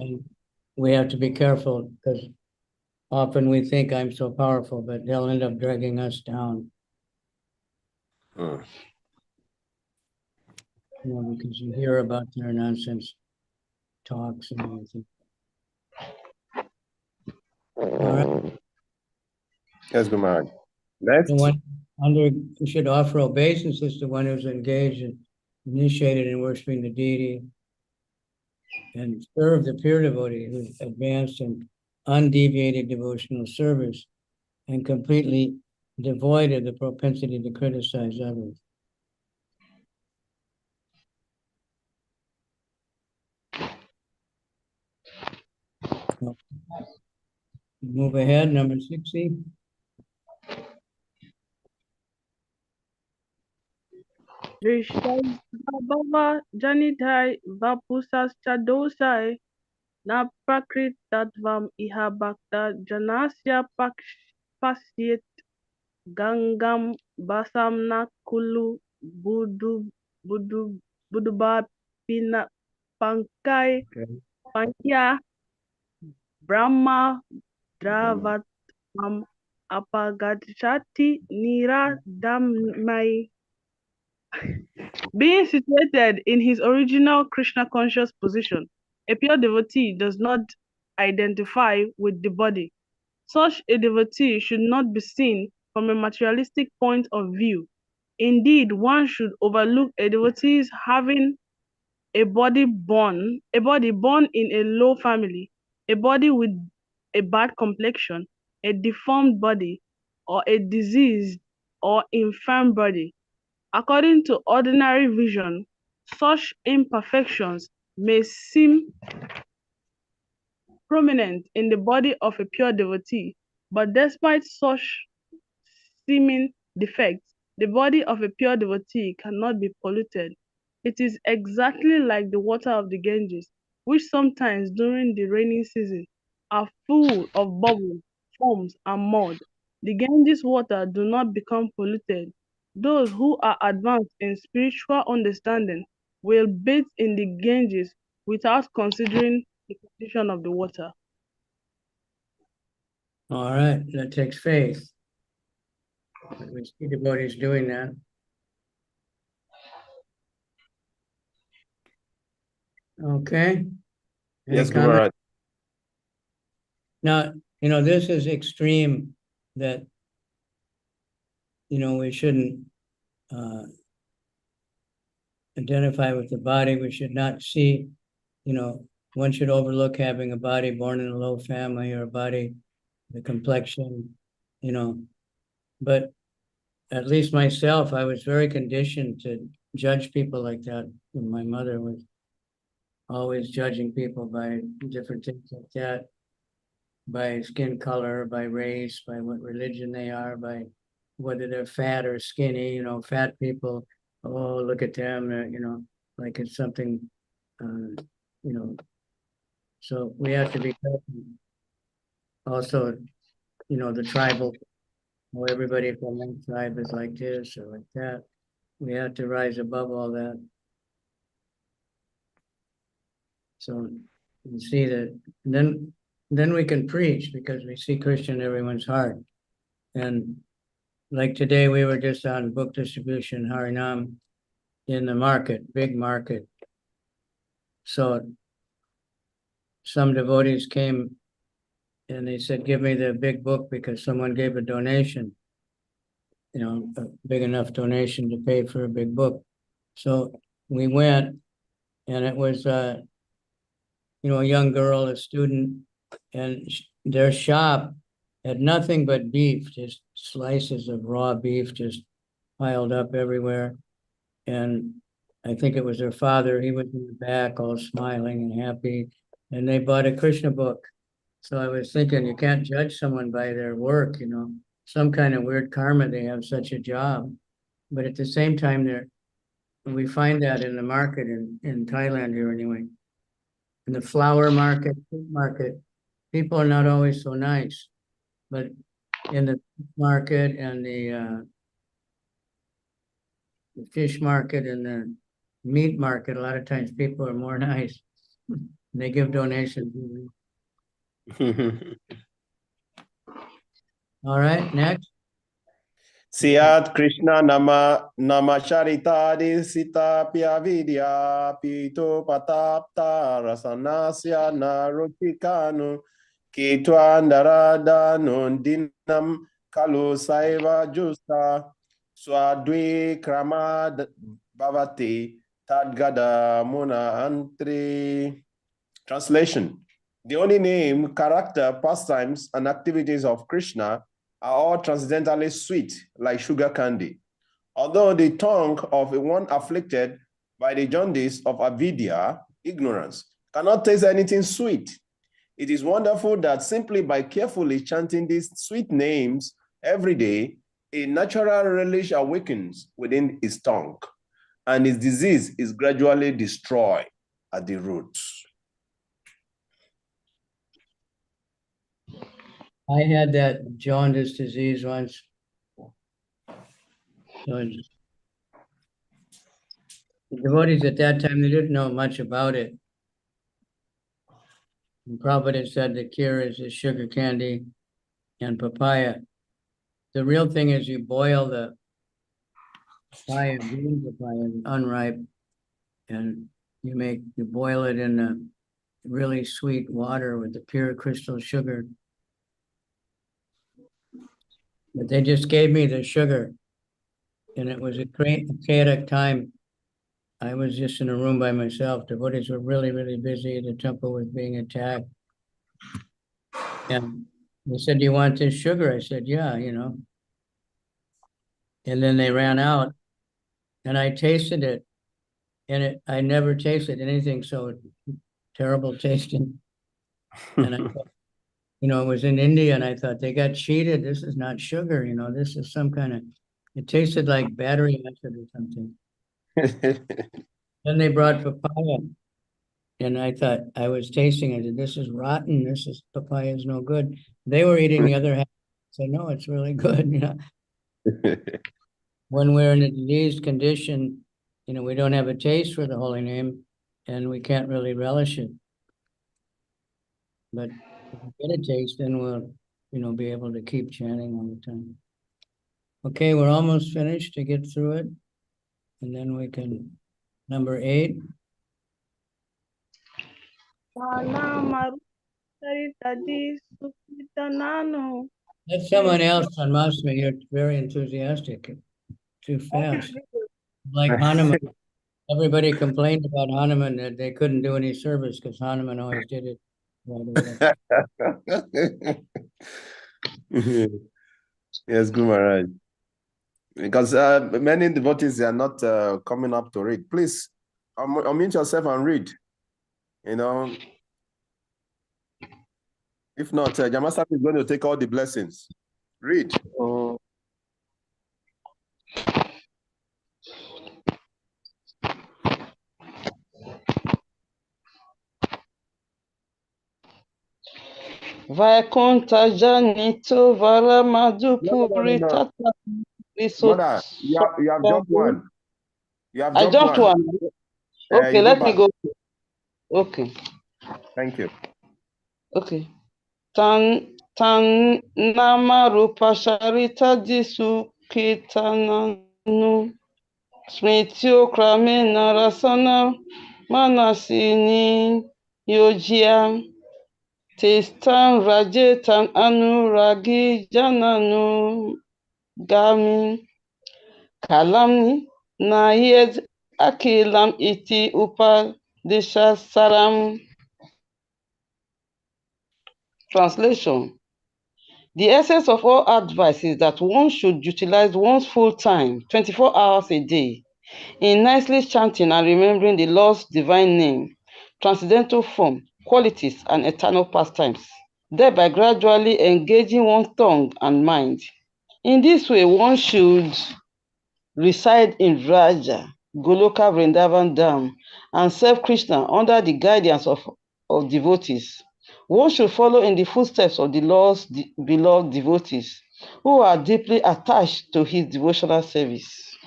And we have to be careful because often we think I'm so powerful, but they'll end up dragging us down. You know, because you hear about their nonsense talks and everything. All right. Yes, Guru Maharaj. Next. The one you should offer obeisances to one who's engaged and initiated in worshiping the deity, and serve the pure devotee who's advanced in undeviated devotional service and completely devoid of the propensity to criticize others. Move ahead, number 60. Bhava Janidhai Vapusas Chadosai Na Prakrit Tatvam Iha Bhakta Janasya Pasyet Gangam Basamna Kulu Buduba Pina Pankai Pankya Brahma Dravatvam Apagachati Nira Damai. Being situated in his original Krishna conscious position, a pure devotee does not identify with the body. Such a devotee should not be seen from a materialistic point of view. Indeed, one should overlook a devotee's having a body born in a low family, a body with a bad complexion, a deformed body, or a diseased or infirm body. According to ordinary vision, such imperfections may seem prominent in the body of a pure devotee, but despite such seeming defects, the body of a pure devotee cannot be polluted. It is exactly like the water of the Ganges, which sometimes during the rainy season are full of bubbles, foams, and mud. The Ganges water do not become polluted. Those who are advanced in spiritual understanding will bathe in the Ganges without considering the condition of the water. All right, that takes faith. But we see devotees doing that. Okay. Yes, Guru Maharaj. Now, you know, this is extreme that, you know, we shouldn't identify with the body. We should not see, you know, one should overlook having a body born in a low family or a body, the complexion, you know, but at least myself, I was very conditioned to judge people like that. My mother was always judging people by different things like that, by skin color, by race, by what religion they are, by whether they're fat or skinny. You know, fat people, oh, look at them, you know, like it's something, you know. So we have to be careful. Also, you know, the tribal, well, everybody from one tribe is like this or like that. We have to rise above all that. So you see that, then we can preach because we see Krishna in everyone's heart. And like today, we were just on book distribution, Harinam, in the market, big market. So some devotees came and they said, give me the big book because someone gave a donation, a big enough donation to pay for a big book. So we went, and it was, a young girl, a student, and their shop had nothing but beef, just slices of raw beef just piled up everywhere. And I think it was her father. He was in the back all smiling and happy, and they bought a Krishna book. So I was thinking, you can't judge someone by their work, some kind of weird karma, they have such a job. But at the same time, we find that in the market in Thailand here anyway. In the flower market, fruit market, people are not always so nice. But in the market and the fish market and the meat market, a lot of times people are more nice. They give donations. All right, next. Siyat Krishna nama charitadi sita pya vidya pito patapta rasanasya narutikanu kitwandara nundinam kalu saiva justa swadwi kramad bhavati tadgada muna antri. Translation: the only name, character, pastimes, and activities of Krishna are all transcendentally sweet, like sugar candy. Although the tongue of one afflicted by the jaundice of avidya, ignorance, cannot taste anything sweet, it is wonderful that simply by carefully chanting these sweet names every day, a natural relish awakens within his tongue, and his disease is gradually destroyed at the roots. I had that jaundice disease once. So the devotees at that time, they didn't know much about it. And Prabhupada said the cure is the sugar candy and papaya. The real thing is you boil the papaya, green papaya, unripe, and you boil it in a really sweet water with the pure crystal sugar. But they just gave me the sugar, and it was a chaotic time. I was just in a room by myself. Devotees were really, really busy. The temple was being attacked. And they said, do you want this sugar? I said, yeah, And then they ran out, and I tasted it. And I never tasted anything so terrible tasting. And I thought, it was in India, and I thought they got cheated. This is not sugar, this is some kind of, it tasted like battery acid or something. Then they brought papaya, and I thought, I was tasting it. This is rotten. Papaya is no good. They were eating the other half. So no, it's really good. When we're in a diseased condition, we don't have a taste for the holy name, and we can't really relish it. But if we get a taste, then we'll, be able to keep chanting all the time. Okay, we're almost finished to get through it. And then we can, number 8. Let someone else on Masma. You're very enthusiastic. Too fast. Like Hanuman. Everybody complained about Hanuman that they couldn't do any service because Hanuman always did it right away. Yes, Guru Maharaj. Because many devotees are not coming up to read. Please unmute yourself and read. If not, Jamasa is going to take all the blessings. Read. Vaikunta Janito Vala Madhupuri Tata. Mother, you have jumped one. You have I jumped one. Okay, let me go. Okay. Thank you. Okay. Tan nama rupa sharita disu kitananu smityo krame narasana manasini yojia testan rajetan anuragi jananu gami kalamni nayed akilam iti upa desha saram. Translation. The essence of all advice is that one should utilize one's full time, 24 hours a day, in nicely chanting and remembering the Lord's divine name, transcendental form, qualities, and eternal pastimes, thereby gradually engaging one's tongue and mind. In this way, one should reside in Raja, Goloka Vrindavan Dham, and serve Krishna under the guidance of devotees. One should follow in the footsteps of the Lord's beloved devotees, who are deeply attached to his devotional service.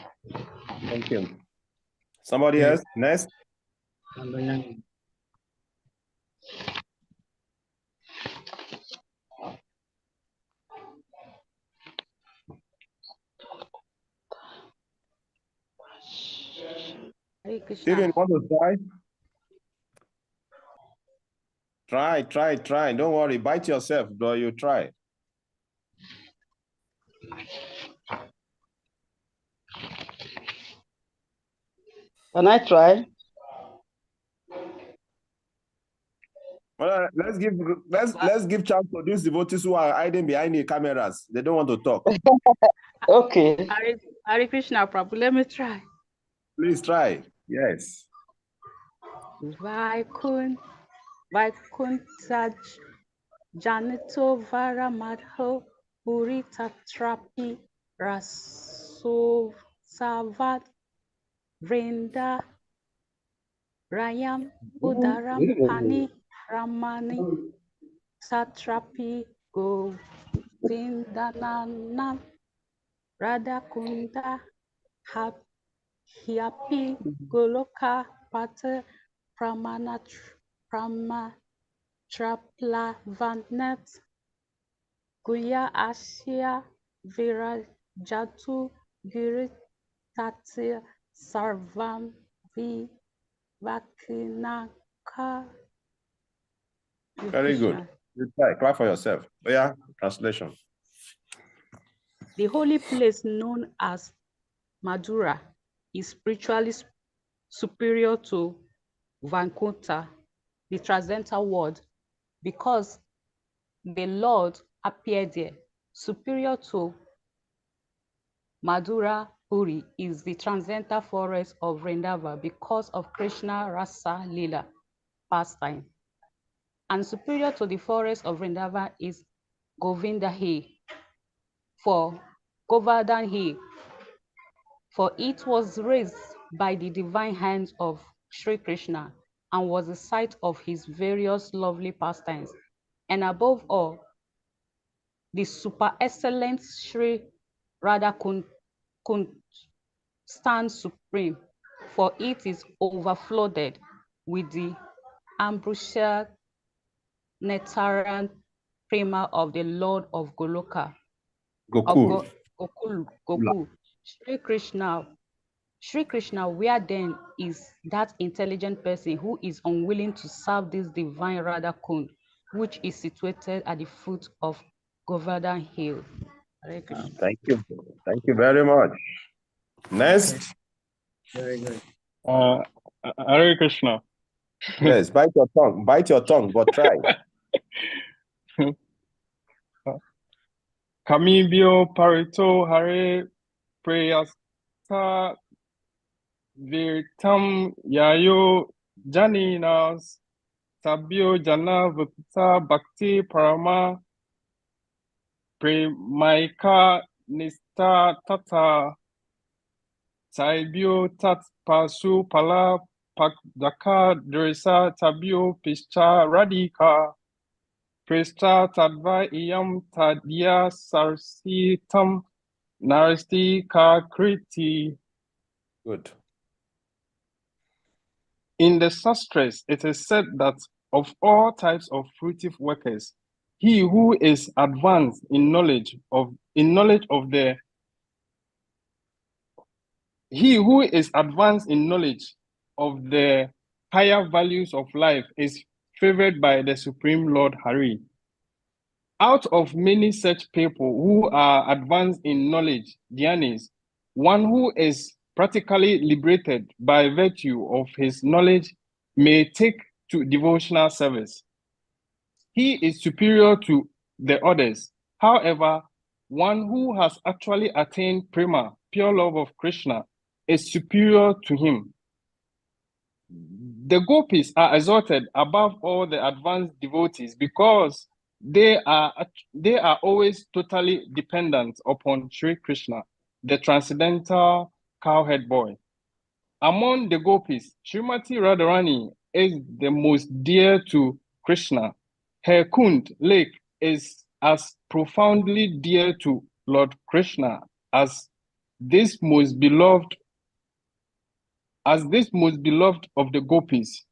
Thank you. Somebody else? Next. Number 9. Hare Krishna. Steven, want to try? Try. Don't worry. Bite yourself, bro. You try. Can I try? Well, let's give chance to these devotees who are hiding behind the cameras. They don't want to talk. Okay. Hare Krishna, Prabhu. Let me try. Please try. Yes. Vaikuntaj Janito Varamadho Purita Trapi Raso Savat Vrinda Rayam Udaram Pani Ramani Satrapi Govindananam Radakunda Hyapi Goloka Pata Pramatraplavanat Guya Asya Virajatu Giritati Sarvam Vakinaka. Very good. You try. Clap for yourself. Oh, yeah. Translation. The holy place known as Madura is spiritually superior to Vaikuntha, the transcendental world, because the Lord appeared there. Superior to Madura Puri is the transcendental forest of Vrindava because of Krishna Rasa Lila pastime. And superior to the forest of Vrindava is Govinda Hill, for Govardhan Hill, for it was raised by the divine hands of Sri Krishna and was the site of his various lovely pastimes. And above all, the super excellent Sri Radha Kund stands supreme, for it is overflowed with the ambrosial nectarean prema of the Lord of Goloka. Gokul. Gokul. Sri Krishna, where then is that intelligent person who is unwilling to serve this divine Radha Kund, which is situated at the foot of Govardhan Hill. Thank you. Thank you very much. Next. Okay. Very good. Hare Krishna. Yes, bite your tongue, but try. Kamibio Parito Hare Prayasta Virtam Yayo Janinas Sabio Jana Vipta Bhakti Parama Premaika Nista Tata Saibio Tat Pasu Pala Pakdaka Dresa Tabio Pischa Radika Presta Tadva Iyam Tadia Sarsitam Narasti Kakriti. Good. In the Shastris, it is said that of all types of fruitive workers. He who is advanced in knowledge of the higher values of life is favored by the Supreme Lord Hari. Out of many such people who are advanced in knowledge, Dhyanis, one who is practically liberated by virtue of his knowledge may take to devotional service. He is superior to the others. However, one who has actually attained prema, pure love of Krishna, is superior to him. The gopis are exalted above all the advanced devotees because they are always totally dependent upon Sri Krishna, the transcendental cowherd boy. Among the gopis, Srimati Radharani is the most dear to Krishna. Her Kund lake is as profoundly dear to Lord Krishna as this most beloved of the gopis.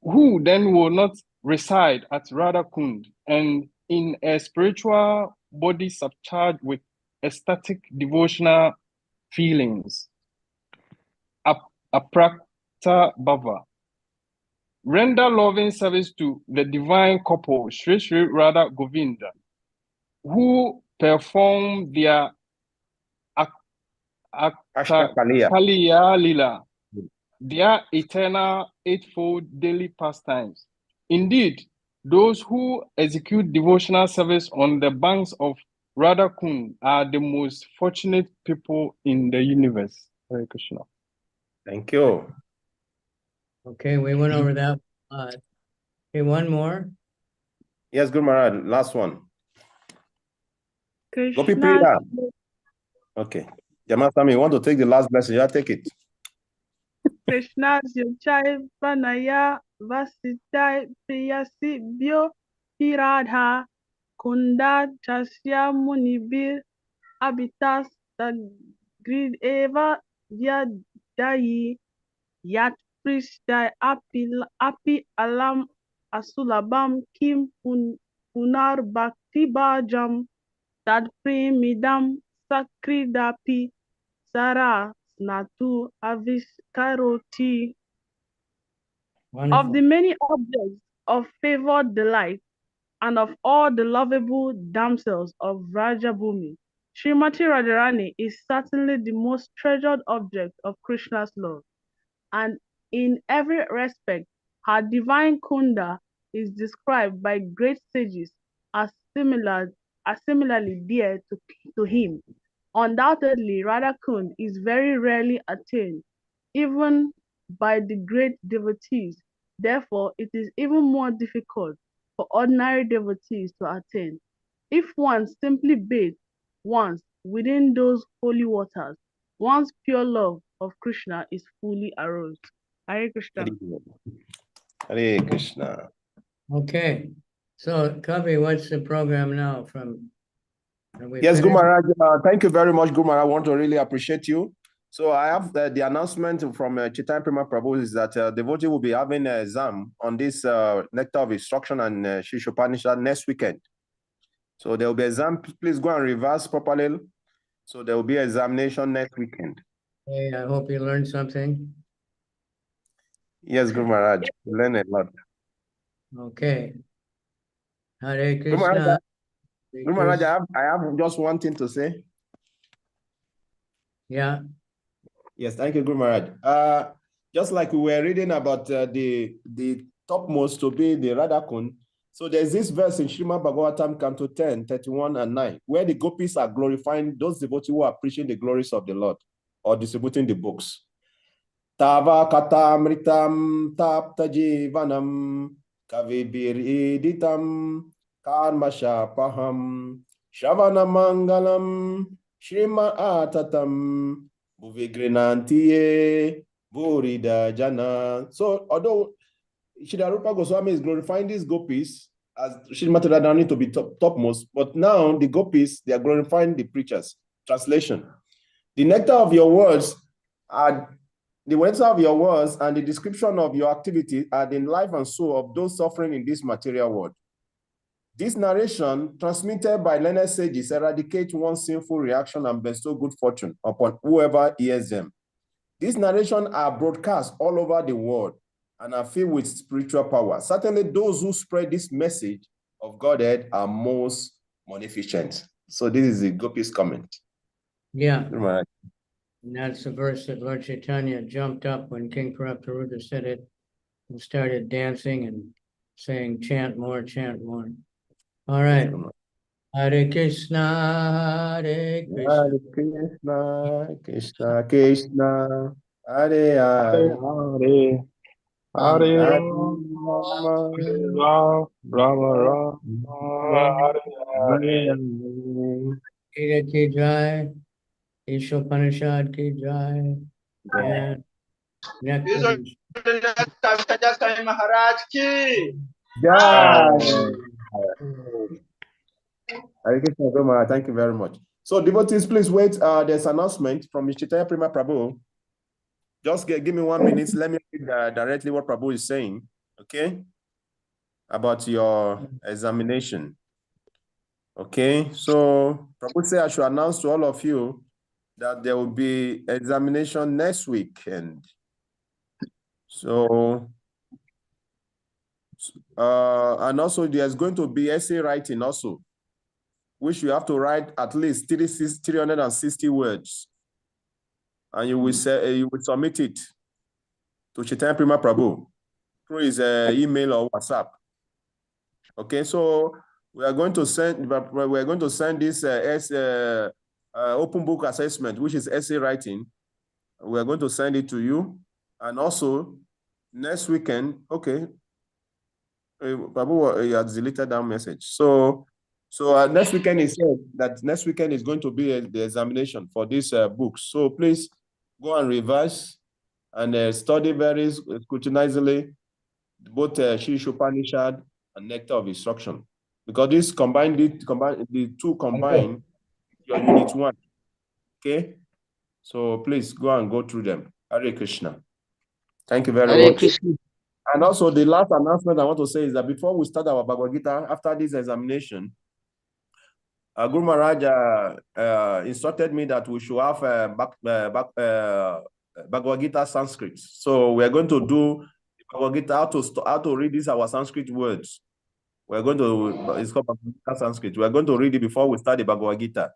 Who then will not reside at Radha Kund and in a spiritual body subcharged with ecstatic devotional feelings? Aprakta Bhava. Render loving service to the divine couple, Sri Sri Radha Govinda, who perform their Kaliya Lila, their eternal eightfold daily pastimes. Indeed, those who execute devotional service on the banks of Radha Kund are the most fortunate people in the universe. Hare Krishna. Thank you. Okay, we went over that. Okay, one more. Yes, Guru Maharaj, last one. Gopi Krishna. Priya. Okay. Jamasami, you want to take the last blessing? Yeah, take it. Krishna's Yochai Pranaya Vasitai Priyasi Byo Hiradha Kunda Chasya Munibir Abitas Grid Eva Yadayi Yat Pristai Api Alam Asulabam Kim Punar Bhakti Bajam Tad Primidam Sakridapi Sara Natu Aviskaroti. Wonderful. Of the many objects of favored delight and of all the lovable damsels of Rajabhumi, Srimati Radharani is certainly the most treasured object of Krishna's love, and in every respect, her divine Kunda is described by great sages as similarly dear to him. Undoubtedly, Radha Kund is very rarely attained, even by the great devotees. Therefore, it is even more difficult for ordinary devotees to attain. If one simply bathes once within those holy waters, one's pure love of Krishna is fully aroused. Hare Krishna. Hare Krishna. Okay, so Kavi, what's the program now from? Yes, Guru Maharaj, thank you very much, Guru Maharaj. I want to really appreciate you. So I have the announcement from Chaitanya Prema Prabhu is that devotee will be having an exam on this Nectar of Instruction and Shishopanishad next weekend. So there will be exam. Please go and reverse properly. So there will be examination next weekend. Hey, I hope you learned something. Yes, Guru Maharaj, we learn a lot. Okay. Hare Krishna. Guru Maharaj, I have just one thing to say. Yeah. Yes, thank you, Guru Maharaj. Just like we were reading about the topmost to be the Radha Kund. So there's this verse in Srimad Bhagavatam, Canto 10, 31 and 9, where the gopis are glorifying those devotees who are preaching the glories of the Lord or distributing the books. Tava katamritam tapta jivanam kavibir iditam karmashapaham shavana mangalam shrima atatam bhuvigrinantiye burida jana. So although Shridarupa Goswami is glorifying these gopis as Srimati Radharani to be topmost, but now the gopis, they are glorifying the preachers. Translation: the nectar of your words are The words of your words and the description of your activity are the life and soul of those suffering in this material world. This narration, transmitted by learned sages, eradicates one sinful reaction and bestow good fortune upon whoever hears them. These narrations are broadcast all over the world and are filled with spiritual power. Certainly, those who spread this message of Godhead are most munificent. So this is the Gopi's comment. Yeah. Right. And that's the verse that Lord Chaitanya jumped up when King Prabhupada said it and started dancing and saying, chant more, chant more. All right. Hare Krishna, Hare Krishna. Hare Krishna, Krishna Krishna, Hare Hare Hare, Hare Hare Rama, Hare Rama, Rama Rama, Hare Hare. Gita ki jai, Ishopanishad ki jai, and next This one. is Swami Maharaj ki. Jai. Hare Krishna, Guru Maharaj. Thank you very much. So, devotees, please wait. There's an announcement from His Chaitanya Prema Prabhu. Just give me 1 minute. Let me read directly what Prabhu is saying, okay, about your examination. Okay, so Prabhu said I should announce to all of you that there will be examination next week. And so, and also there's going to be essay writing also, which you have to write at least 360 words. And you will say you will submit it to Chaitanya Prema Prabhu through his email or WhatsApp. Okay, so we are going to send this open book assessment, which is essay writing. We are going to send it to you, and also next weekend. Okay, Prabhu has deleted that message. So next weekend is said that next weekend is going to be the examination for this book. So please go and revise and study very scrutinizingly both Shri Upanishad and Nectar of Instruction, because this the two combine your unit 1. Okay, so please go and go through them. Hare Krishna. Thank you very much. Krishna. And also the last announcement I want to say is that before we start our Bhagavad Gita, after this examination, Guru Maharaj instructed me that we should have Bhagavad Gita Sanskrit. So we are going to do Bhagavad Gita, how to read these our Sanskrit words. We're going to, it's called Bhagavad Gita Sanskrit. We're going to read it before we start the Bhagavad Gita.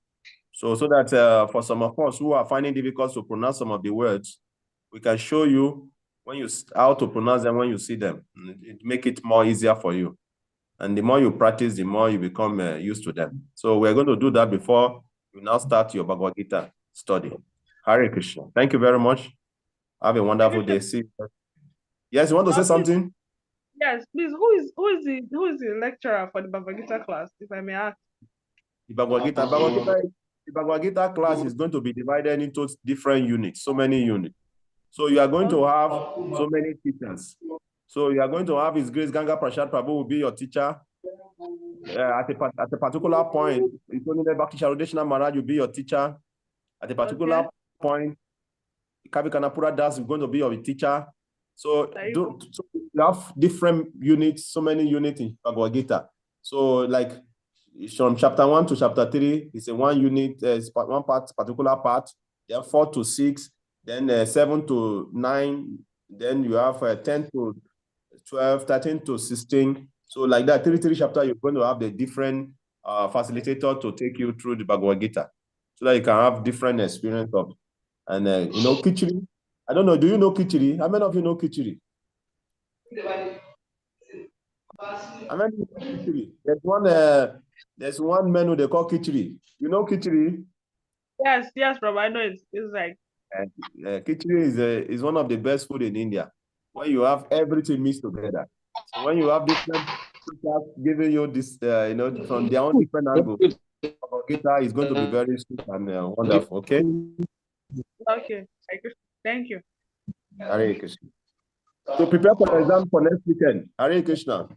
So that for some of us who are finding it difficult to pronounce some of the words, we can show you how to pronounce them when you see them. It make it more easier for you. And the more you practice, the more you become used to them. So we're going to do that before you now start your Bhagavad Gita study. Hare Krishna. Thank you very much. Have a wonderful day. See you. Yes, you want to say something? Yes, please. Who is the lecturer for the Bhagavad Gita class, if I may ask? The Bhagavad Gita class is going to be divided into different units, so many units. So you are going to have so many teachers. So you are going to have His Grace Ganga Prasad Prabhu will be your teacher. At a particular point, Bhakti Sharodeshna Maharaj will be your teacher. At a particular point, Kavicandra Das is going to be your teacher. So you have different units, so many units in Bhagavad Gita. So like from chapter 1 to chapter 3, it's a one unit, one part, particular part. Then 4 to 6, then 7 to 9, then you have 10 to 12, 13 to 16. So like that, 3 chapter, you're going to have the different facilitator to take you through the Bhagavad Gita, so that you can have different experience of. And you know, Kichiri. I don't know. Do you know Kichiri? How many of you know Kichiri? How many of you know Kichiri? There's one menu they call Kichiri. You know Kichiri? Yes, bro. I know it's like. Kichiri is one of the best food in India, where you have everything mixed together. So when you have different teachers giving you this, you know, from their own different angles, Gita is going to be very sweet and wonderful. Okay. Okay. Thank you. Hare Krishna. So prepare for the exam for next weekend. Hare Krishna.